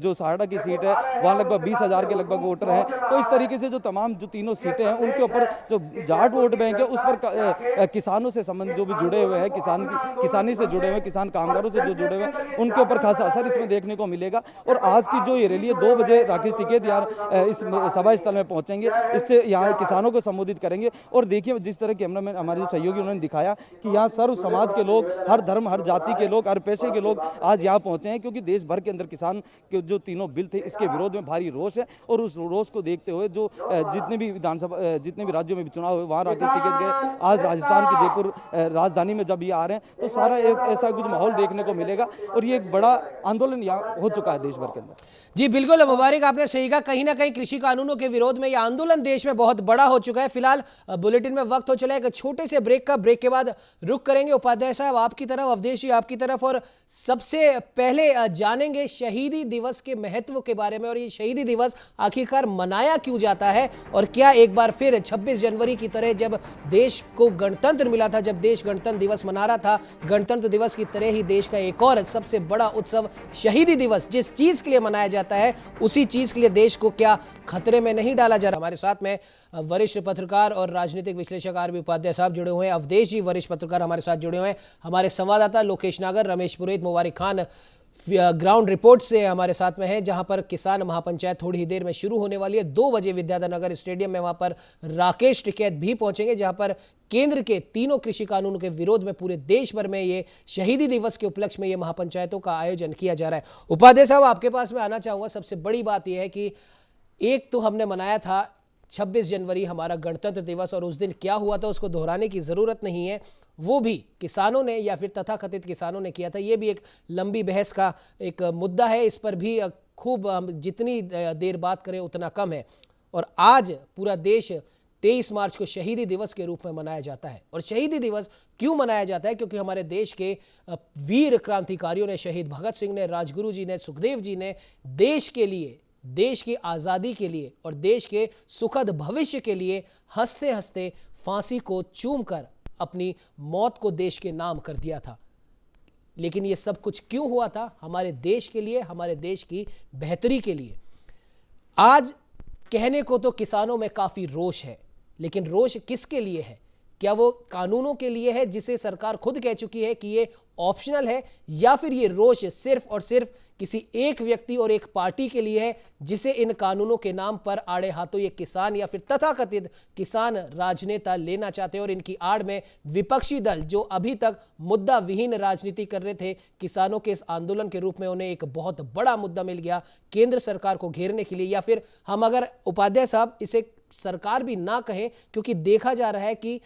जो सहाड़ा की सीट है वहाँ लगभग 20,000 के लगभग वोटर हैं। तो इस तरीके से जो तमाम जो तीनों सीटें हैं उनके ऊपर जो जाट वोट बैंक है उस पर किसानों से संबंध जो भी जुड़े हुए हैं, किसानी से जुड़े हुए, किसान कामगारों से जो जुड़े हुए हैं, उनके ऊपर खासा असर इसमें देखने को मिलेगा। और आज की जो ये रैली है 2 बजे राकेश टिकैत यहाँ इस सभा स्थल में पहुंचेंगे, इससे यहाँ किसानों को संबोधित करेंगे। और देखिए जिस तरह कैमरामैन हमारे जो सहयोगी उन्होंने दिखाया कि यहाँ सर्व समाज के लोग, हर धर्म हर जाति के लोग, हर पेशे के लोग आज यहाँ पहुंचे हैं, क्योंकि देश भर के अंदर किसान के जो तीनों बिल थे इसके विरोध में भारी रोष है। और उस रोष को देखते हुए जो जितने भी विधानसभा जितने भी राज्यों में चुनाव हुए वहाँ राकेश टिकैत गए, आज राजस्थान की जयपुर राजधानी में जब ये आ रहे हैं तो सारा ऐसा कुछ माहौल देखने को मिलेगा और ये एक बड़ा आंदोलन यहाँ हो चुका है देश भर के अंदर। जी बिल्कुल मुबारक, आपने सहीगा, कहीं ना कहीं कृषि कानूनों के विरोध में यह आंदोलन देश में बहुत बड़ा हो चुका है। फिलहाल बुलेटिन में वक्त हो चला है एक छोटे से ब्रेक का। ब्रेक के बाद रुक करेंगे उपाध्याय साहब आपकी तरफ, अवधेश जी आपकी तरफ, और सबसे पहले जानेंगे शहीदी दिवस के महत्व के बारे में, और ये शहीदी दिवस आखिरकार मनाया क्यों जाता है, और क्या एक बार फिर 26 जनवरी की तरह जब देश को गणतंत्र मिला था, जब देश गणतंत्र दिवस मना रहा था, गणतंत्र दिवस की तरह ही देश का एक और सबसे बड़ा उत्सव शहीदी दिवस जिस चीज के लिए मनाया जाता है, उसी चीज के लिए देश को क्या खतरे में नहीं डाला जा रहा। हमारे साथ में वरिष्ठ पत्रकार और राजनीतिक विश्लेषक आरबी उपाध्याय साहब जुड़े हुए हैं, अवधेश जी वरिष्ठ पत्रकार हमारे साथ जुड़े हुए हैं, हमारे संवाददाता लोकेश नागर, रमेश पुरोहित, मुबारक खान ग्राउंड रिपोर्ट से हमारे साथ में है, जहां पर किसान महापंचायत थोड़ी ही देर में शुरू होने वाली है। 2 बजे विद्याधर नगर स्टेडियम में वहां पर राकेश टिकैत भी पहुंचेंगे, जहां पर केंद्र के तीनों कृषि कानूनों के विरोध में पूरे देश भर में ये शहीदी दिवस के उपलक्ष्य में ये महापंचायतों का आयोजन किया जा रहा है। उपाध्याय साहब आपके पास मैं आना चाहूंगा। सबसे बड़ी बात यह है कि एक तो हमने मनाया था 26 जनवरी हमारा गणतंत्र दिवस, और उस दिन क्या हुआ था उसको दोहराने की जरूरत नहीं है, वो भी किसानों ने या फिर तथाकथित किसानों ने किया था। ये भी एक लंबी बहस का एक मुद्दा है, इस पर भी खूब जितनी देर बात करें उतना कम है। और आज पूरा देश 23 मार्च को शहीदी दिवस के रूप में मनाया जाता है। और शहीदी दिवस क्यों मनाया जाता है? क्योंकि हमारे देश के वीर क्रांतिकारियों ने, शहीद भगत सिंह ने, राजगुरु जी ने, सुखदेव जी ने देश के लिए, देश की आज़ादी के लिए और देश के सुखद भविष्य के लिए हंसते हंसते फांसी को चूमकर अपनी मौत को देश के नाम कर दिया था। लेकिन ये सब कुछ क्यों हुआ था? हमारे देश के लिए, हमारे देश की बेहतरी के लिए। आज कहने को तो किसानों में काफी रोष है, लेकिन रोष किसके लिए है? क्या वो कानूनों के लिए है जिसे सरकार खुद कह चुकी है कि ये ऑप्शनल है, या फिर ये रोष सिर्फ और सिर्फ किसी एक व्यक्ति और एक पार्टी के लिए है जिसे इन कानूनों के नाम पर आड़े हाथों ये किसान या फिर तथाकथित किसान राजनेता लेना चाहते हैं? और इनकी आड़ में विपक्षी दल जो अभी तक मुद्दा विहीन राजनीति कर रहे थे, किसानों के इस आंदोलन के रूप में उन्हें एक बहुत बड़ा मुद्दा मिल गया केंद्र सरकार को घेरने के लिए। या फिर हम अगर उपाध्याय साहब इसे सरकार भी ना कहें, क्योंकि देखा जा रहा है कि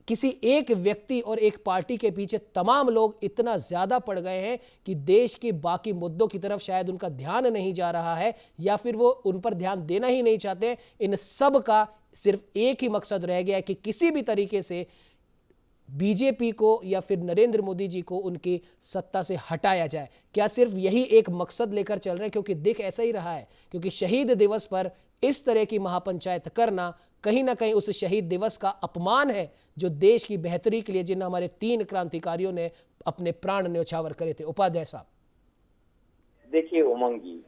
किसी एक व्यक्ति और एक पार्टी के पीछे तमाम लोग इतना ज्यादा पड़ गए हैं कि देश के बाकी मुद्दों की तरफ शायद उनका ध्यान नहीं जा रहा है, या फिर वो उन पर ध्यान देना ही नहीं चाहते। इन सब का सिर्फ एक ही मकसद रह गया है कि किसी भी तरीके से बीजेपी को या फिर नरेंद्र मोदी जी को उनकी सत्ता से हटाया जाए। क्या सिर्फ यही एक मकसद लेकर चल रहे हैं? क्योंकि दिख ऐसा ही रहा है, क्योंकि शहीद दिवस पर इस तरह की महापंचायत करना कहीं ना कहीं उस शहीद दिवस का अपमान है जो देश की बेहतरी के लिए, जिन हमारे 3 क्रांतिकारियों ने अपने प्राण न्यौछावर करे थे। उपाध्याय साहब देखिए उमंग जी,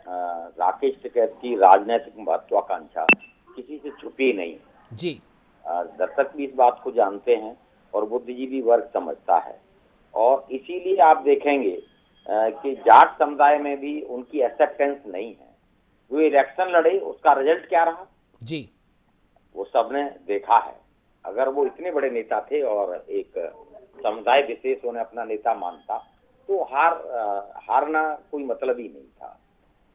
राकेश टिकैत की राजनीतिक महत्वाकांक्षा किसी से छुपी नहीं जी। दर्शक भी इस बात को जानते हैं और बुद्धिजीवी वर्ग समझता है, और इसीलिए आप देखेंगे कि जाट समुदाय में भी उनकी एक्सेप्टेंस नहीं है। वो इलेक्शन लड़े, उसका रिजल्ट क्या रहा जी, वो सबने देखा है। अगर वो इतने बड़े नेता थे और एक समुदाय विशेष उन्हें अपना नेता मानता, तो हारना कोई मतलब ही नहीं था।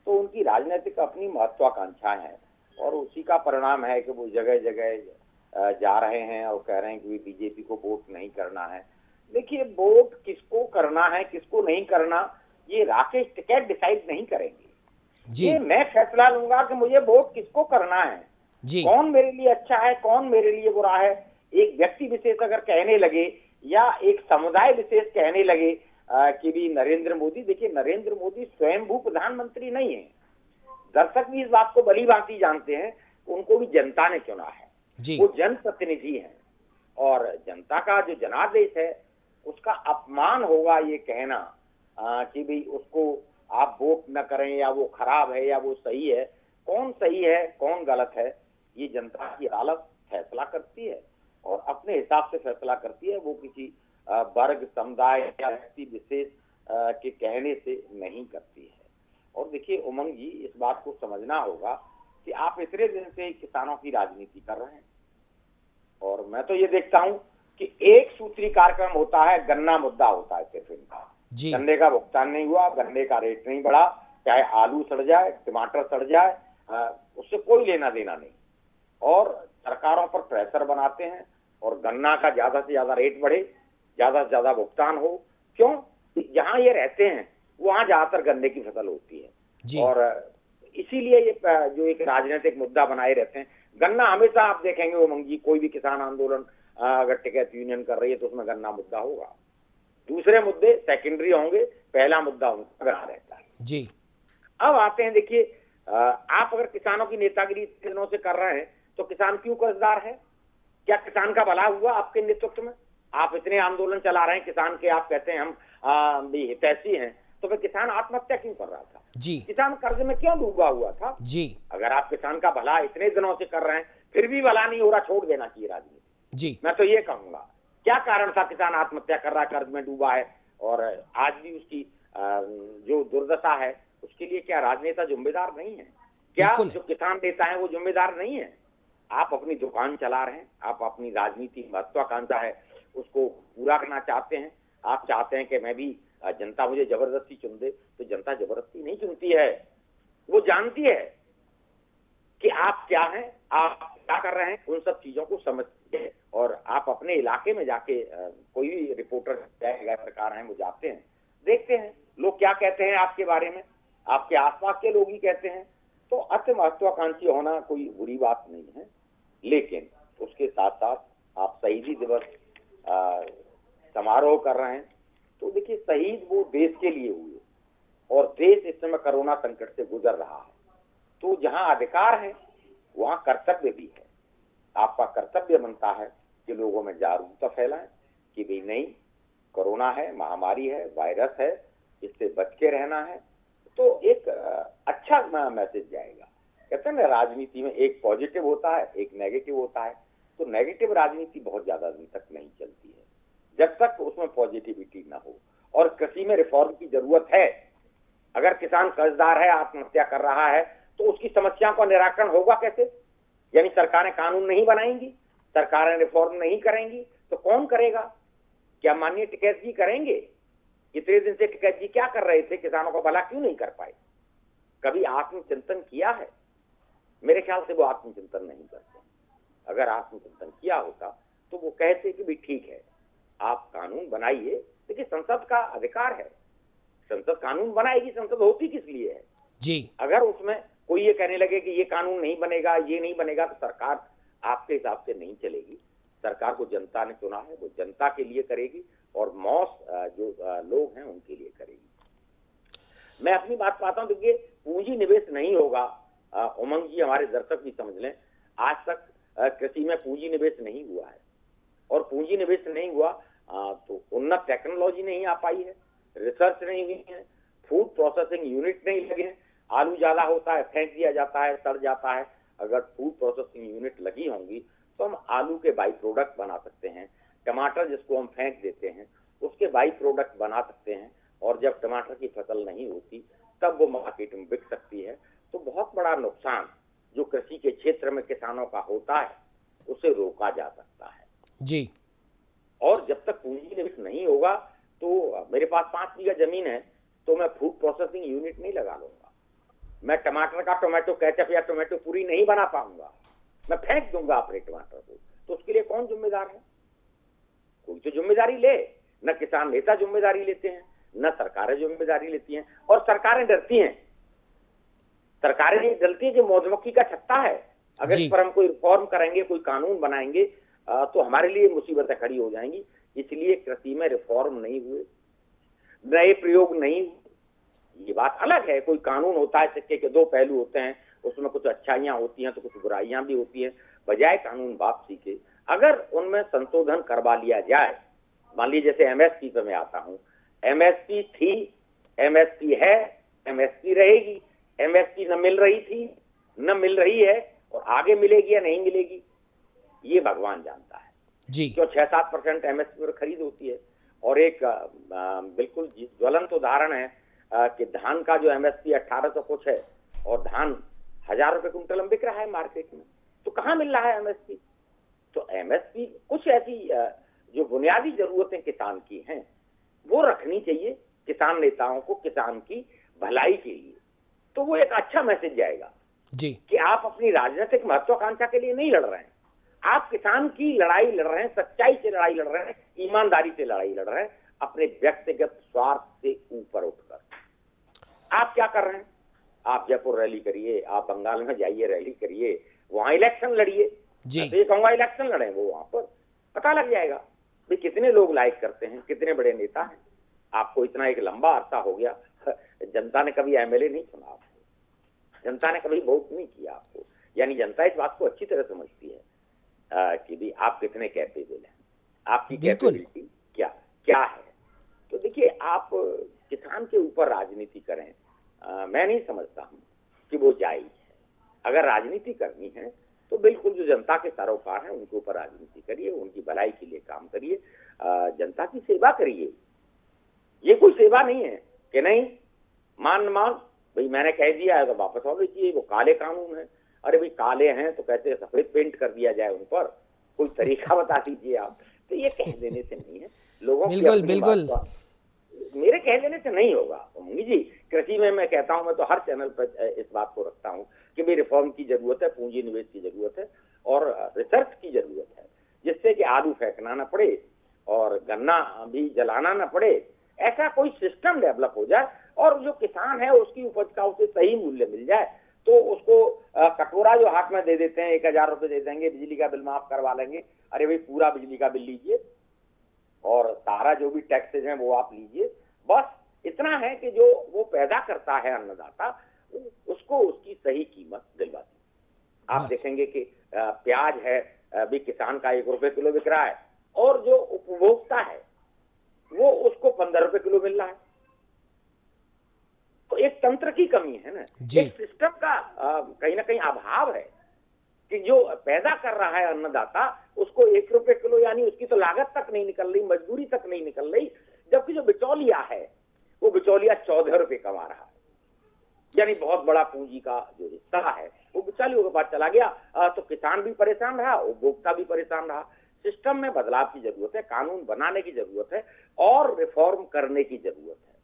तो उनकी राजनीतिक अपनी महत्वाकांक्षाएं हैं, और उसी का परिणाम है कि वो जगह जगह जा रहे हैं और कह रहे हैं कि बीजेपी को वोट नहीं करना है। देखिए, वोट किसको करना है किसको नहीं करना, ये राकेश टिकैत डिसाइड नहीं करेंगे जी। ये मैं फैसला लूंगा कि मुझे वोट किसको करना है जी। कौन मेरे लिए अच्छा है, कौन मेरे लिए बुरा है, एक व्यक्ति विशेष अगर कहने लगे या एक समुदाय विशेष कहने लगे कि भी नरेंद्र मोदी, देखिए नरेंद्र मोदी स्वयंभू प्रधानमंत्री नहीं है। दर्शक भी इस बात को भली भांति जानते हैं, उनको भी जनता ने चुना है जी। वो जनप्रतिनिधि हैं, और जनता का जो जनादेश है उसका अपमान होगा ये कहना कि भाई उसको आप वोट न करें, या वो खराब है या वो सही है। कौन सही है कौन गलत है, ये जनता की अदालत फैसला करती है और अपने हिसाब से फैसला करती है। वो किसी वर्ग, समुदाय या व्यक्ति विशेष के कहने से नहीं करती है। और देखिए उमंग जी, इस बात को समझना होगा कि आप इतने दिन से किसानों की राजनीति कर रहे हैं, और मैं तो ये देखता हूं कि एक सूत्री कार्यक्रम होता है, गन्ना मुद्दा होता है सिर्फ इनका। गन्ने का भुगतान नहीं हुआ, गन्ने का रेट नहीं बढ़ा, चाहे आलू सड़ जाए, टमाटर सड़ जाए, उससे कोई लेना देना नहीं, और सरकारों पर प्रेशर बनाते हैं और गन्ना का ज्यादा से ज्यादा रेट बढ़े, ज्यादा से ज्यादा भुगतान हो। क्यों? जहां ये रहते हैं वहां ज्यादातर गन्ने की फसल होती है, और इसीलिए ये जो एक राजनीतिक मुद्दा बनाए रहते हैं। गन्ना हमेशा आप देखेंगे उमंग जी, कोई भी किसान आंदोलन अगर टिकैत यूनियन कर रही है तो उसमें गन्ना मुद्दा होगा, दूसरे मुद्दे सेकेंडरी होंगे, पहला मुद्दा उनका गन्ना रहता है जी। अब आते हैं, देखिए आप अगर किसानों की नेतागिरी दिनों से कर रहे हैं तो किसान क्यों कर्जदार है? क्या किसान का भला हुआ आपके नेतृत्व में? आप इतने आंदोलन चला रहे हैं किसान के, आप कहते हैं हम भी हितैषी हैं, तो फिर किसान आत्महत्या क्यों कर रहा था जी? किसान कर्ज में क्यों डूबा हुआ था जी? अगर आप किसान का भला इतने दिनों से कर रहे हैं फिर भी भला नहीं हो रहा, छोड़ देना चाहिए राजनीति जी। मैं तो ये कहूंगा। क्या कारण था किसान आत्महत्या कर रहा है, कर्ज में डूबा है, और आज भी उसकी जो दुर्दशा है उसके लिए क्या राजनेता जिम्मेदार नहीं है? क्या जो किसान नेता है वो जिम्मेदार नहीं है? आप अपनी दुकान चला रहे हैं, आप अपनी राजनीति महत्वाकांक्षा है उसको पूरा करना चाहते हैं, आप चाहते हैं कि मैं भी जनता मुझे जबरदस्ती चुन दे, तो जनता जबरदस्ती नहीं चुनती है, वो जानती है कि आप क्या हैं, आप क्या कर रहे हैं, उन सब चीजों को समझती है। और आप अपने इलाके में जाके कोई भी रिपोर्टर सरकार है वो जाते हैं, देखते हैं लोग क्या कहते हैं आपके बारे में, आपके आसपास के लोग ही कहते हैं। तो अति महत्वाकांक्षी होना कोई बुरी बात नहीं है, लेकिन उसके साथ साथ आप शहीदी दिवस समारोह कर रहे हैं, तो देखिए शहीद वो देश के लिए हुए और देश इस समय कोरोना संकट से गुजर रहा है, तो जहां अधिकार है वहां कर्तव्य भी है। आपका कर्तव्य बनता है कि लोगों में जागरूकता फैलाएं कि भाई नहीं, कोरोना है, महामारी है, वायरस है, इससे बच के रहना है, तो एक अच्छा मैसेज जाएगा। कहते हैं ना राजनीति में एक पॉजिटिव होता है, एक नेगेटिव होता है, तो नेगेटिव राजनीति बहुत ज्यादा दिन तक नहीं चलती है जब तक उसमें पॉजिटिविटी ना हो। और कृषि में रिफॉर्म की जरूरत है। अगर किसान कर्जदार है, आत्महत्या कर रहा है, तो उसकी समस्याओं का निराकरण होगा कैसे? यानी सरकारें कानून नहीं बनाएंगी, सरकारें रिफॉर्म नहीं करेंगी, तो कौन करेगा? क्या माननीय टिकैत जी करेंगे? इतने दिन से टिकैत जी क्या कर रहे थे? किसानों का भला क्यों नहीं कर पाए? कभी आत्मचिंतन किया है? मेरे ख्याल से वो आत्मचिंतन नहीं करते। अगर आत्मचिंतन किया होता तो वो कहते कि भी ठीक है, आप कानून बनाइए। देखिए संसद का अधिकार है, संसद कानून बनाएगी, संसद होती किस लिए है जी? अगर उसमें कोई ये कहने लगे कि ये कानून नहीं बनेगा, ये नहीं बनेगा, तो सरकार आपके हिसाब से नहीं चलेगी। सरकार को जनता ने चुना है, वो जनता के लिए करेगी और मौस जो लोग हैं उनके लिए करेगी। मैं अपनी बात पाता हूं, देखिए पूंजी निवेश नहीं होगा। उमंग जी हमारे दर्शक भी समझ लें, आज तक कृषि में पूंजी निवेश नहीं हुआ है, और पूंजी निवेश नहीं हुआ तो उन्नत टेक्नोलॉजी नहीं आ पाई है, रिसर्च नहीं हुई है, फूड प्रोसेसिंग यूनिट नहीं लगे हैं। आलू ज्यादा होता है, फेंक दिया जाता है, सड़ जाता है। अगर फूड प्रोसेसिंग यूनिट लगी होंगी तो हम आलू के बाई प्रोडक्ट बना सकते हैं। टमाटर जिसको हम फेंक देते हैं उसके बाई प्रोडक्ट बना सकते हैं, और जब टमाटर की फसल नहीं होती तब वो मार्केट में बिक सकती है। तो बहुत बड़ा नुकसान जो कृषि के क्षेत्र में किसानों का होता है उसे रोका जा सकता है जी। और जब तक पूंजी निवेश नहीं होगा, तो मेरे पास 5 बीघा जमीन है तो मैं फूड प्रोसेसिंग यूनिट नहीं लगा लूंगा। मैं टमाटर का टोमेटो केचप या टोमेटो पूरी नहीं बना पाऊंगा, मैं फेंक दूंगा अपने टमाटर को। तो उसके लिए कौन जिम्मेदार है? कोई तो जिम्मेदारी ले। न किसान नेता जिम्मेदारी लेते हैं, न सरकारें जिम्मेदारी लेती हैं, और सरकारें डरती हैं। सरकारें ये डरती है कि मधुमक्खी का छत्ता है, अगर इस पर हम कोई रिफॉर्म करेंगे, कोई कानून बनाएंगे तो हमारे लिए मुसीबतें खड़ी हो जाएंगी। इसलिए कृषि में रिफॉर्म नहीं हुए, नए प्रयोग नहीं हुए। ये बात अलग है, कोई कानून होता है, सिक्के के 2 पहलू होते हैं, उसमें कुछ अच्छाइयां होती हैं तो कुछ बुराइयां भी होती हैं। बजाय कानून वापसी के अगर उनमें संशोधन करवा लिया जाए, मान लीजिए जैसे एमएसपी पे मैं आता हूं, एमएसपी थी, एमएसपी है, एमएसपी रहेगी। एमएसपी न मिल रही थी, न मिल रही है, और आगे मिलेगी या नहीं मिलेगी ये भगवान जानता है जी। क्यों 6-7% एमएसपी पर खरीद होती है। और एक बिल्कुल ज्वलंत उदाहरण है कि धान का जो एमएसपी 1800 कुछ है और धान 1000 रुपए क्विंटल में बिक रहा है मार्केट में, तो कहाँ मिल रहा है एमएसपी? तो एमएसपी कुछ ऐसी जो बुनियादी जरूरतें किसान की हैं वो रखनी चाहिए किसान नेताओं को, किसान की भलाई के लिए। तो वो एक अच्छा मैसेज जाएगा जी कि आप अपनी राजनीतिक महत्वाकांक्षा के लिए नहीं लड़ रहे हैं, आप किसान की लड़ाई लड़ रहे हैं, सच्चाई से लड़ाई लड़ रहे हैं, ईमानदारी से लड़ाई लड़ रहे हैं, अपने व्यक्तिगत स्वार्थ से ऊपर उठकर। आप क्या कर रहे हैं? आप जयपुर रैली करिए, आप बंगाल में जाइए रैली करिए, वहां इलेक्शन लड़िए। जी। तो ये कहूंगा इलेक्शन लड़े, वो वहां पर पता लग जाएगा भाई कितने लोग लाइक करते हैं, कितने बड़े नेता हैं। आपको इतना एक लंबा अरसा हो गया, जनता ने कभी एमएलए नहीं चुना आपको, जनता ने कभी वोट नहीं किया आपको, यानी जनता इस बात को अच्छी तरह समझती है कि भी आप कितने कैपेबल हैं, आपकी कैपेबिलिटी क्या है। तो देखिए, आप किसान के ऊपर राजनीति करें, मैं नहीं समझता हूं कि वो जायज है। अगर राजनीति करनी है तो बिल्कुल जो जनता के सरोकार हैं उनके ऊपर राजनीति करिए, उनकी भलाई के लिए काम करिए, जनता की सेवा करिए। ये कोई सेवा नहीं है कि नहीं मान भाई मैंने कह दिया है तो वापस आओ देखिए, वो काले कानून है। अरे भाई काले हैं तो कैसे सफेद पेंट कर दिया जाए उन पर, कोई तरीका बता दीजिए आप। तो ये कह देने से नहीं है, लोगों बिल्कुल मेरे कह देने से नहीं होगा। जी, कृषि में मैं कहता हूं, मैं तो हर चैनल पर इस बात को रखता हूं कि भाई रिफॉर्म की जरूरत है, पूंजी निवेश की जरूरत है और रिसर्च की जरूरत है, जिससे कि आलू फेंकना ना पड़े और गन्ना भी जलाना ना पड़े। ऐसा कोई सिस्टम डेवलप हो जाए और जो किसान है उसकी उपज का उसे सही मूल्य मिल जाए। तो उसको कटोरा जो हाथ में दे देते हैं, 1000 रुपए दे देंगे, बिजली का बिल माफ करवा लेंगे। अरे भाई पूरा बिजली का बिल लीजिए और सारा जो भी टैक्सेज है वो आप लीजिए। बस इतना है कि जो वो पैदा करता है अन्नदाता, उसको उसकी सही कीमत दिलवाती। आप देखेंगे कि प्याज है भी किसान का 1 रुपए किलो बिक रहा है और जो उपभोक्ता है वो उसको 15 रुपए किलो मिल रहा है। तो एक तंत्र की कमी है ना, एक सिस्टम का कहीं ना कहीं अभाव है कि जो पैदा कर रहा है अन्नदाता उसको 1 रुपए किलो, यानी उसकी तो लागत तक नहीं निकल रही, मजदूरी तक नहीं निकल रही, जबकि जो बिचौलिया है वो बिचौलिया 14 रुपए कमा रहा है। यानी बहुत बड़ा पूंजी का जो हिस्सा है वो बिचौलियों के पास चला गया। तो किसान भी परेशान रहा, उपभोक्ता भी परेशान रहा। सिस्टम में बदलाव की जरूरत है, कानून बनाने की जरूरत है और रिफॉर्म करने की जरूरत है,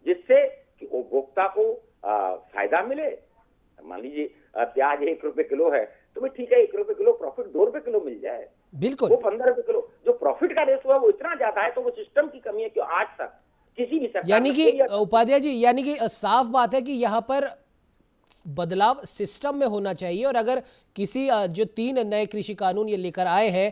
जिससे कि उपभोक्ता को फायदा मिले। मान लीजिए प्याज 1 रुपए किलो है तो भाई ठीक है, 1 रुपए किलो प्रॉफिट 2 रुपए किलो मिल जाए, बिल्कुल वो 15 रुपए किलो। जो प्रॉफिट का रेशो है वो इतना ज्यादा है, तो वो सिस्टम की कमी है कि आज तक किसी भी सरकार, यानी कि उपाध्याय जी, यानी कि साफ बात है कि यहाँ पर बदलाव सिस्टम में होना चाहिए। और अगर किसी जो 3 नए कृषि कानून ये लेकर आए हैं,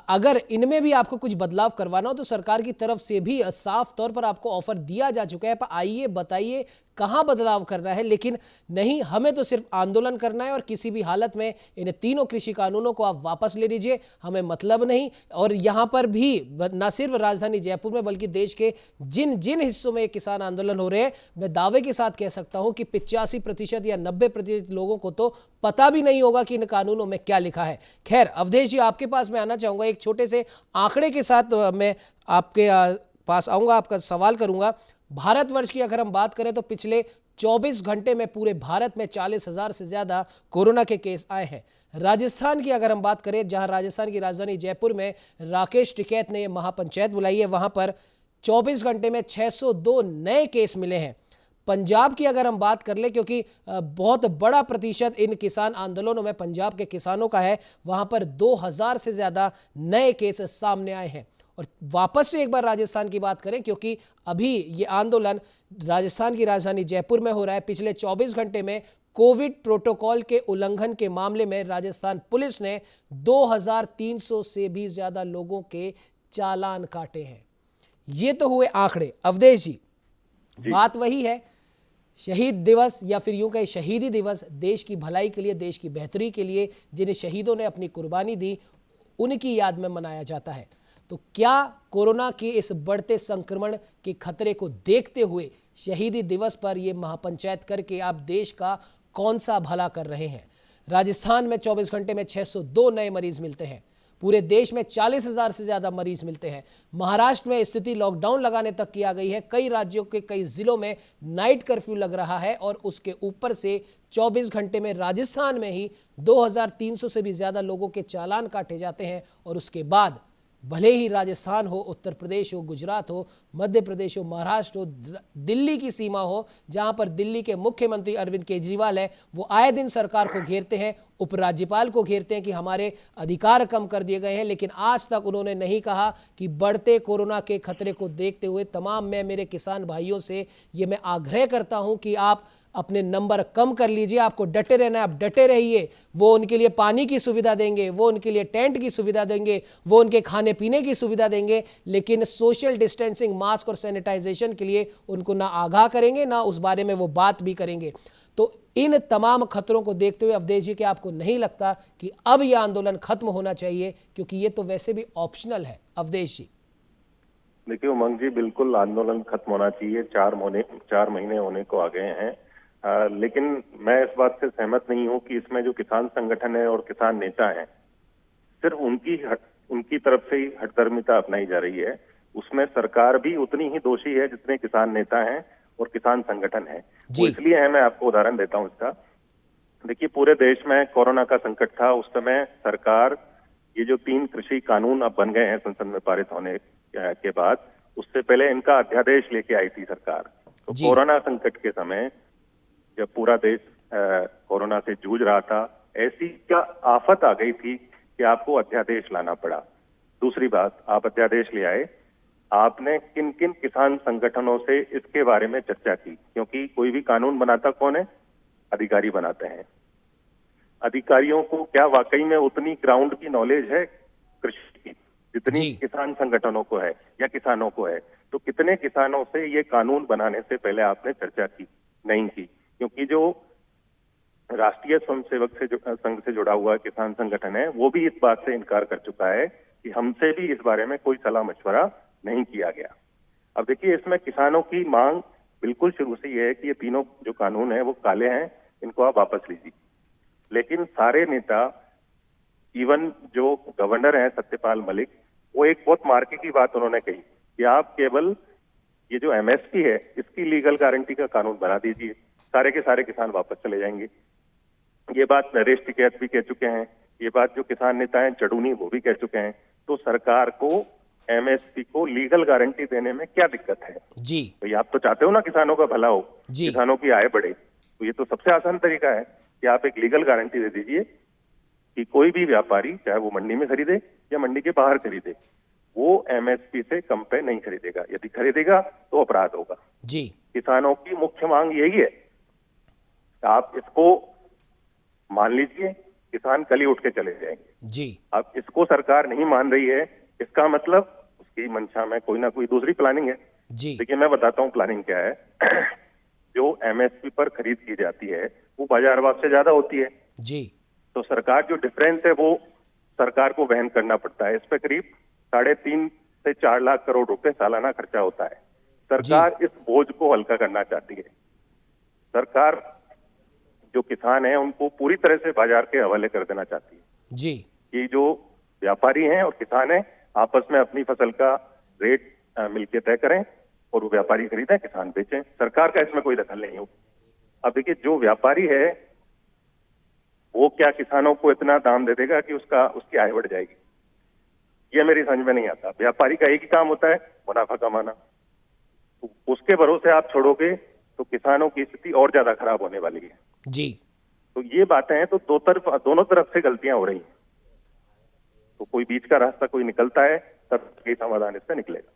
अगर इनमें भी आपको कुछ बदलाव करवाना हो तो सरकार की तरफ से भी साफ तौर पर आपको ऑफर दिया जा चुका है, पर आइए बताइए कहां बदलाव करना है। लेकिन नहीं, हमें तो सिर्फ आंदोलन करना है और किसी भी हालत में इन 3 कृषि कानूनों को आप वापस ले लीजिए, हमें मतलब नहीं। और यहां पर भी न सिर्फ राजधानी जयपुर में बल्कि देश के जिन जिन हिस्सों में किसान आंदोलन हो रहे हैं, मैं दावे के साथ कह सकता हूं कि 85% या 90% लोगों को तो पता भी नहीं होगा कि इन कानूनों में क्या लिखा है। खैर अवधेश जी, आपके पास मैं आना चाहूंगा, एक छोटे से आंकड़े के साथ मैं आपके पास आऊंगा, आपका सवाल करूंगा। भारतवर्ष की अगर हम बात करें तो पिछले 24 घंटे में पूरे भारत में 40,000 से ज्यादा कोरोना के केस आए हैं। राजस्थान की अगर हम बात करें, जहां राजस्थान की राजधानी जयपुर में राकेश टिकैत ने यह महापंचायत बुलाई है, वहां पर 24 घंटे में 602 नए केस मिले हैं। पंजाब की अगर हम बात कर लें, क्योंकि बहुत बड़ा प्रतिशत इन किसान आंदोलनों में पंजाब के किसानों का है, वहां पर 2000 से ज्यादा नए केस सामने आए हैं। और वापस से एक बार राजस्थान की बात करें, क्योंकि अभी ये आंदोलन राजस्थान की राजधानी जयपुर में हो रहा है। पिछले 24 घंटे में कोविड प्रोटोकॉल के उल्लंघन के मामले में राजस्थान पुलिस ने 2300 से भी ज्यादा लोगों के चालान काटे हैं। ये तो हुए आंकड़े। अवधेश जी, बात वही है, शहीद दिवस या फिर यूं कहें शहीदी दिवस देश की भलाई के लिए, देश की बेहतरी के लिए, जिन्हें शहीदों ने अपनी कुर्बानी दी, उनकी याद में मनाया जाता है। तो क्या कोरोना के इस बढ़ते संक्रमण के खतरे को देखते हुए शहीदी दिवस पर यह महापंचायत करके आप देश का कौन सा भला कर रहे हैं? राजस्थान में 24 घंटे में 602 नए मरीज मिलते हैं, पूरे देश में 40,000 से ज्यादा मरीज मिलते हैं। महाराष्ट्र में स्थिति लॉकडाउन लगाने तक की आ गई है, कई राज्यों के कई जिलों में नाइट कर्फ्यू लग रहा है और उसके ऊपर से 24 घंटे में राजस्थान में ही 2300 से भी ज्यादा लोगों के चालान काटे जाते हैं। और उसके बाद भले ही राजस्थान हो, उत्तर प्रदेश हो, गुजरात हो, मध्य प्रदेश हो, महाराष्ट्र हो, दिल्ली की सीमा हो, जहां पर दिल्ली के मुख्यमंत्री अरविंद केजरीवाल है, वो आए दिन सरकार को घेरते हैं, उपराज्यपाल को घेरते हैं कि हमारे अधिकार कम कर दिए गए हैं, लेकिन आज तक उन्होंने नहीं कहा कि बढ़ते कोरोना के खतरे को देखते हुए तमाम मैं मेरे किसान भाइयों से ये मैं आग्रह करता हूं कि आप अपने नंबर कम कर लीजिए, आपको डटे रहना है, आप डटे रहिए। वो उनके लिए पानी की सुविधा देंगे, वो उनके लिए टेंट की सुविधा देंगे, वो उनके खाने पीने की सुविधा देंगे, लेकिन सोशल डिस्टेंसिंग, मास्क और सैनिटाइजेशन के लिए उनको ना आगाह करेंगे, ना उस बारे में वो बात भी करेंगे। तो इन तमाम खतरों को देखते हुए अवधेश जी, क्या आपको नहीं लगता कि अब यह आंदोलन खत्म होना चाहिए, क्योंकि ये तो वैसे भी ऑप्शनल है? अवधेश जी। देखिए उमंग जी, बिल्कुल आंदोलन खत्म होना चाहिए। 4 महीने होने को आ गए हैं, लेकिन मैं इस बात से सहमत नहीं हूं कि इसमें जो किसान संगठन है और किसान नेता हैं, सिर्फ उनकी तरफ से ही हठधर्मिता अपनाई जा रही है। उसमें सरकार भी उतनी ही दोषी है जितने किसान नेता हैं और किसान संगठन है। वो इसलिए है, मैं आपको उदाहरण देता हूं इसका। देखिए पूरे देश में कोरोना का संकट था, उस समय सरकार ये जो 3 कृषि कानून अब बन गए हैं संसद में पारित होने के बाद, उससे पहले इनका अध्यादेश लेके आई थी सरकार। तो कोरोना संकट के समय जब पूरा देश कोरोना से जूझ रहा था, ऐसी क्या आफत आ गई थी कि आपको अध्यादेश लाना पड़ा। दूसरी बात, आप अध्यादेश ले आए, आपने किन किन किसान संगठनों से इसके बारे में चर्चा की? क्योंकि कोई भी कानून बनाता कौन है? अधिकारी बनाते हैं। अधिकारियों को क्या वाकई में उतनी ग्राउंड की नॉलेज है कृषि की जितनी किसान संगठनों को है या किसानों को है? तो कितने किसानों से ये कानून बनाने से पहले आपने चर्चा की? नहीं की। क्योंकि जो राष्ट्रीय स्वयंसेवक संघ से जुड़ा हुआ किसान संगठन है, वो भी इस बात से इनकार कर चुका है कि हमसे भी इस बारे में कोई सलाह मशवरा नहीं किया गया। अब देखिए, इसमें किसानों की मांग बिल्कुल शुरू से ये है कि ये तीनों जो कानून है वो काले हैं, इनको आप वापस लीजिए। लेकिन सारे नेता, इवन जो गवर्नर हैं सत्यपाल मलिक, वो एक बहुत मार्के की बात उन्होंने कही कि आप केवल ये जो एमएसपी है इसकी लीगल गारंटी का कानून बना दीजिए, सारे के सारे किसान वापस चले जाएंगे। ये बात नरेश टिकैत भी कह चुके हैं, ये बात जो किसान नेता हैं चढ़ूनी वो भी कह चुके हैं। तो सरकार को एमएसपी को लीगल गारंटी देने में क्या दिक्कत है? जी तो आप तो चाहते हो ना किसानों का भला हो, किसानों की आय बढ़े, तो ये तो सबसे आसान तरीका है कि आप एक लीगल गारंटी दे दीजिए कि कोई भी व्यापारी, चाहे वो मंडी में खरीदे या मंडी के बाहर खरीदे, वो एमएसपी से कम पे नहीं खरीदेगा। यदि खरीदेगा तो अपराध होगा। जी, किसानों की मुख्य मांग यही है। आप इसको मान लीजिए, किसान कल ही उठ के चले जाएंगे। जी, अब इसको सरकार नहीं मान रही है, इसका मतलब उसकी मंशा में कोई ना कोई दूसरी प्लानिंग है। जी, देखिए मैं बताता हूँ प्लानिंग क्या है। जो एमएसपी पर खरीद की जाती है वो बाजार भाव से ज्यादा होती है। जी, तो सरकार जो डिफरेंस है वो सरकार को वहन करना पड़ता है। इस पे करीब 3.5 से 4 लाख करोड़ रुपए सालाना खर्चा होता है। सरकार इस बोझ को हल्का करना चाहती है। सरकार जो किसान है उनको पूरी तरह से बाजार के हवाले कर देना चाहती है। जी, कि जो व्यापारी हैं और किसान हैं आपस में अपनी फसल का रेट मिलकर तय करें और वो व्यापारी खरीदें, किसान बेचें। सरकार का इसमें कोई दखल नहीं हो। अब देखिए, जो व्यापारी है वो क्या किसानों को इतना दाम दे देगा कि उसकी आय बढ़ जाएगी? ये मेरी समझ में नहीं आता। व्यापारी का एक ही काम होता है मुनाफा कमाना। तो उसके भरोसे आप छोड़ोगे तो किसानों की स्थिति और ज्यादा खराब होने वाली है। जी, तो ये बातें हैं, तो दोनों तरफ से गलतियां हो रही हैं। तो कोई बीच का रास्ता कोई निकलता है तब ये समाधान इससे निकलेगा।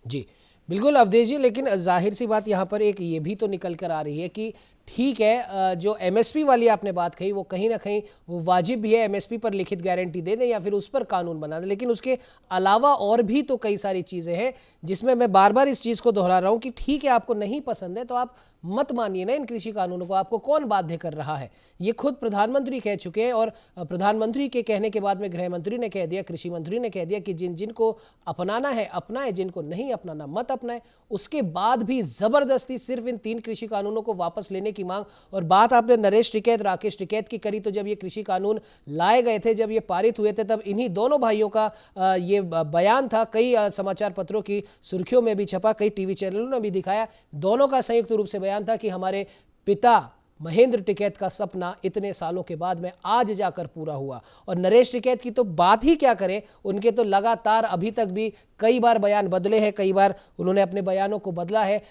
जी, बिल्कुल अवधेश जी, लेकिन जाहिर सी बात यहाँ पर एक ये भी तो निकल कर आ रही है कि ठीक है, जो एमएसपी वाली आपने बात कही वो कहीं ना कहीं वो वाजिब भी है, एमएसपी पर लिखित गारंटी दे दें या फिर उस पर कानून बना दें, लेकिन उसके अलावा और भी तो कई सारी चीज़ें हैं जिसमें मैं बार बार इस चीज़ को दोहरा रहा हूँ कि ठीक है, आपको नहीं पसंद है तो आप मत मानिए ना इन कृषि कानूनों को। आपको कौन बाध्य कर रहा है? ये खुद प्रधानमंत्री कह चुके हैं और प्रधानमंत्री के कहने के बाद में गृह मंत्री ने कह दिया, कृषि मंत्री ने कह दिया कि जिनको अपनाना है अपनाए, जिनको नहीं अपनाना मत अपनाए। उसके बाद भी जबरदस्ती सिर्फ इन 3 कृषि कानूनों को वापस लेने की मांग। और बात आपने नरेश टिकैत, राकेश टिकैत की करी, तो जब ये कृषि कानून लाए गए थे, जब ये पारित हुए थे, तब इन्हीं दोनों भाइयों का ये बयान था। कई समाचार पत्रों की सुर्खियों में भी छपा, कई टीवी चैनलों ने भी दिखाया। दोनों का संयुक्त रूप से बयान था कि हमारे पिता महेंद्र टिकैत का सपना इतने सालों के बाद में आज जाकर पूरा हुआ। और नरेश टिकैत की तो बात ही क्या करें, उनके तो लगातार अभी तक भी कई बार बयान बदले हैं, कई बार उन्होंने अपने बयानों को बदला है।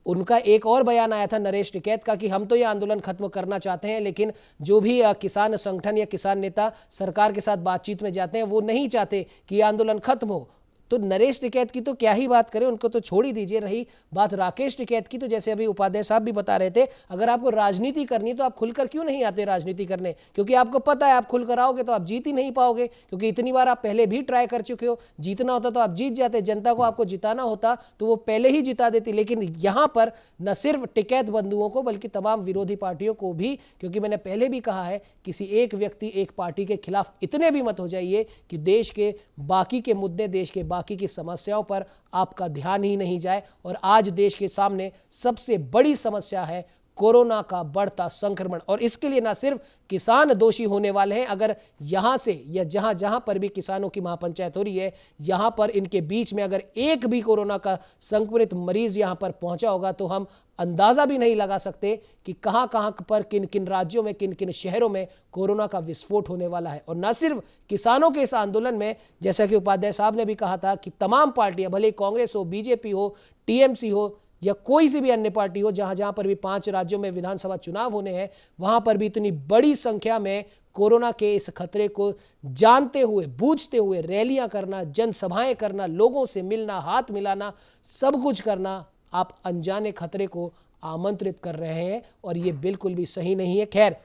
उनका एक और बयान आया था नरेश टिकैत का कि हम तो ये आंदोलन खत्म करना चाहते हैं, लेकिन जो भी किसान संगठन या किसान नेता सरकार के साथ बातचीत में जाते हैं वो नहीं चाहते कि ये आंदोलन खत्म हो। तो नरेश टिकैत की तो क्या ही बात करें, उनको तो छोड़ ही दीजिए। रही बात राकेश टिकैत की, तो जैसे अभी उपाध्याय साहब भी बता रहे थे, अगर आपको राजनीति करनी तो आप खुलकर क्यों नहीं आते राजनीति करने? क्योंकि आपको पता है आप खुलकर आओगे तो आप जीत ही नहीं पाओगे, क्योंकि इतनी बार आप पहले भी ट्राई कर चुके हो। जीतना होता तो आप जीत जाते, जनता को आपको जिताना होता तो वो पहले ही जिता देती। लेकिन यहां पर न सिर्फ टिकैत बंधुओं को बल्कि तमाम विरोधी पार्टियों को भी, क्योंकि मैंने पहले भी कहा है, किसी एक व्यक्ति एक पार्टी के खिलाफ इतने भी मत हो जाइए कि देश के बाकी के मुद्दे, देश के बाकी की समस्याओं पर आपका ध्यान ही नहीं जाए। और आज देश के सामने सबसे बड़ी समस्या है कोरोना का बढ़ता संक्रमण, और इसके लिए ना सिर्फ किसान दोषी होने वाले हैं। अगर यहां से या जहां जहां पर भी किसानों की महापंचायत हो रही है, यहां पर इनके बीच में अगर एक भी कोरोना का संक्रमित मरीज यहां पर पहुंचा होगा तो हम अंदाजा भी नहीं लगा सकते कि कहां कहां पर, किन किन राज्यों में, किन किन शहरों में कोरोना का विस्फोट होने वाला है। और न सिर्फ किसानों के इस आंदोलन में, जैसा कि उपाध्याय साहब ने भी कहा था कि तमाम पार्टियां, भले कांग्रेस हो, बीजेपी हो, टीएमसी हो या कोई सी भी अन्य पार्टी हो, जहां जहां पर भी 5 राज्यों में विधानसभा चुनाव होने हैं, वहां पर भी इतनी बड़ी संख्या में कोरोना के इस खतरे को जानते हुए, बूझते हुए रैलियां करना, जनसभाएं करना, लोगों से मिलना, हाथ मिलाना, सब कुछ करना, आप अनजाने खतरे को आमंत्रित कर रहे हैं और ये बिल्कुल भी सही नहीं है। खैर,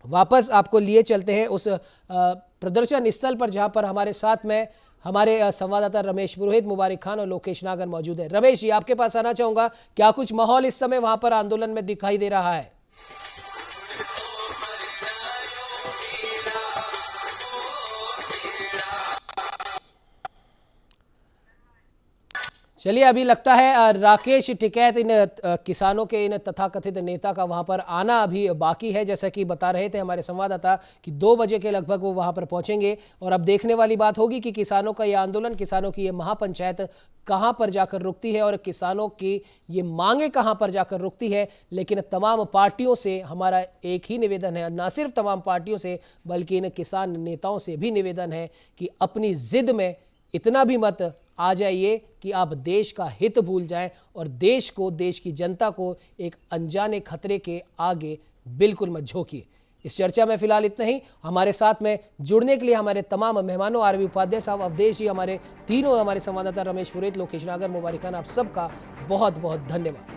वापस आपको लिए चलते हैं उस प्रदर्शन स्थल पर जहां पर हमारे साथ में हमारे संवाददाता रमेश पुरोहित, मुबारक खान और लोकेश नागर मौजूद है। रमेश जी, आपके पास आना चाहूंगा, क्या कुछ माहौल इस समय वहां पर आंदोलन में दिखाई दे रहा है? चलिए, अभी लगता है राकेश टिकैत, इन किसानों के इन तथाकथित नेता का वहां पर आना अभी बाकी है। जैसा कि बता रहे थे हमारे संवाददाता कि 2 बजे के लगभग वो वहां पर पहुंचेंगे। और अब देखने वाली बात होगी कि किसानों का ये आंदोलन, किसानों की ये महापंचायत कहां पर जाकर रुकती है और किसानों की ये मांगे कहां पर जाकर रुकती है। लेकिन तमाम पार्टियों से हमारा एक ही निवेदन है, ना सिर्फ तमाम पार्टियों से बल्कि इन किसान नेताओं से भी निवेदन है कि अपनी जिद में इतना भी मत आ जाइए कि आप देश का हित भूल जाएं और देश को, देश की जनता को एक अनजाने खतरे के आगे बिल्कुल मत झोंकिए। इस चर्चा में फिलहाल इतना ही। हमारे साथ में जुड़ने के लिए हमारे तमाम मेहमानों, आरवी उपाध्याय साहब, अवधेश जी, हमारे तीनों हमारे संवाददाता रमेश पुरोहित, लोकेश नागर, मुबारक खान, आप सबका बहुत बहुत धन्यवाद।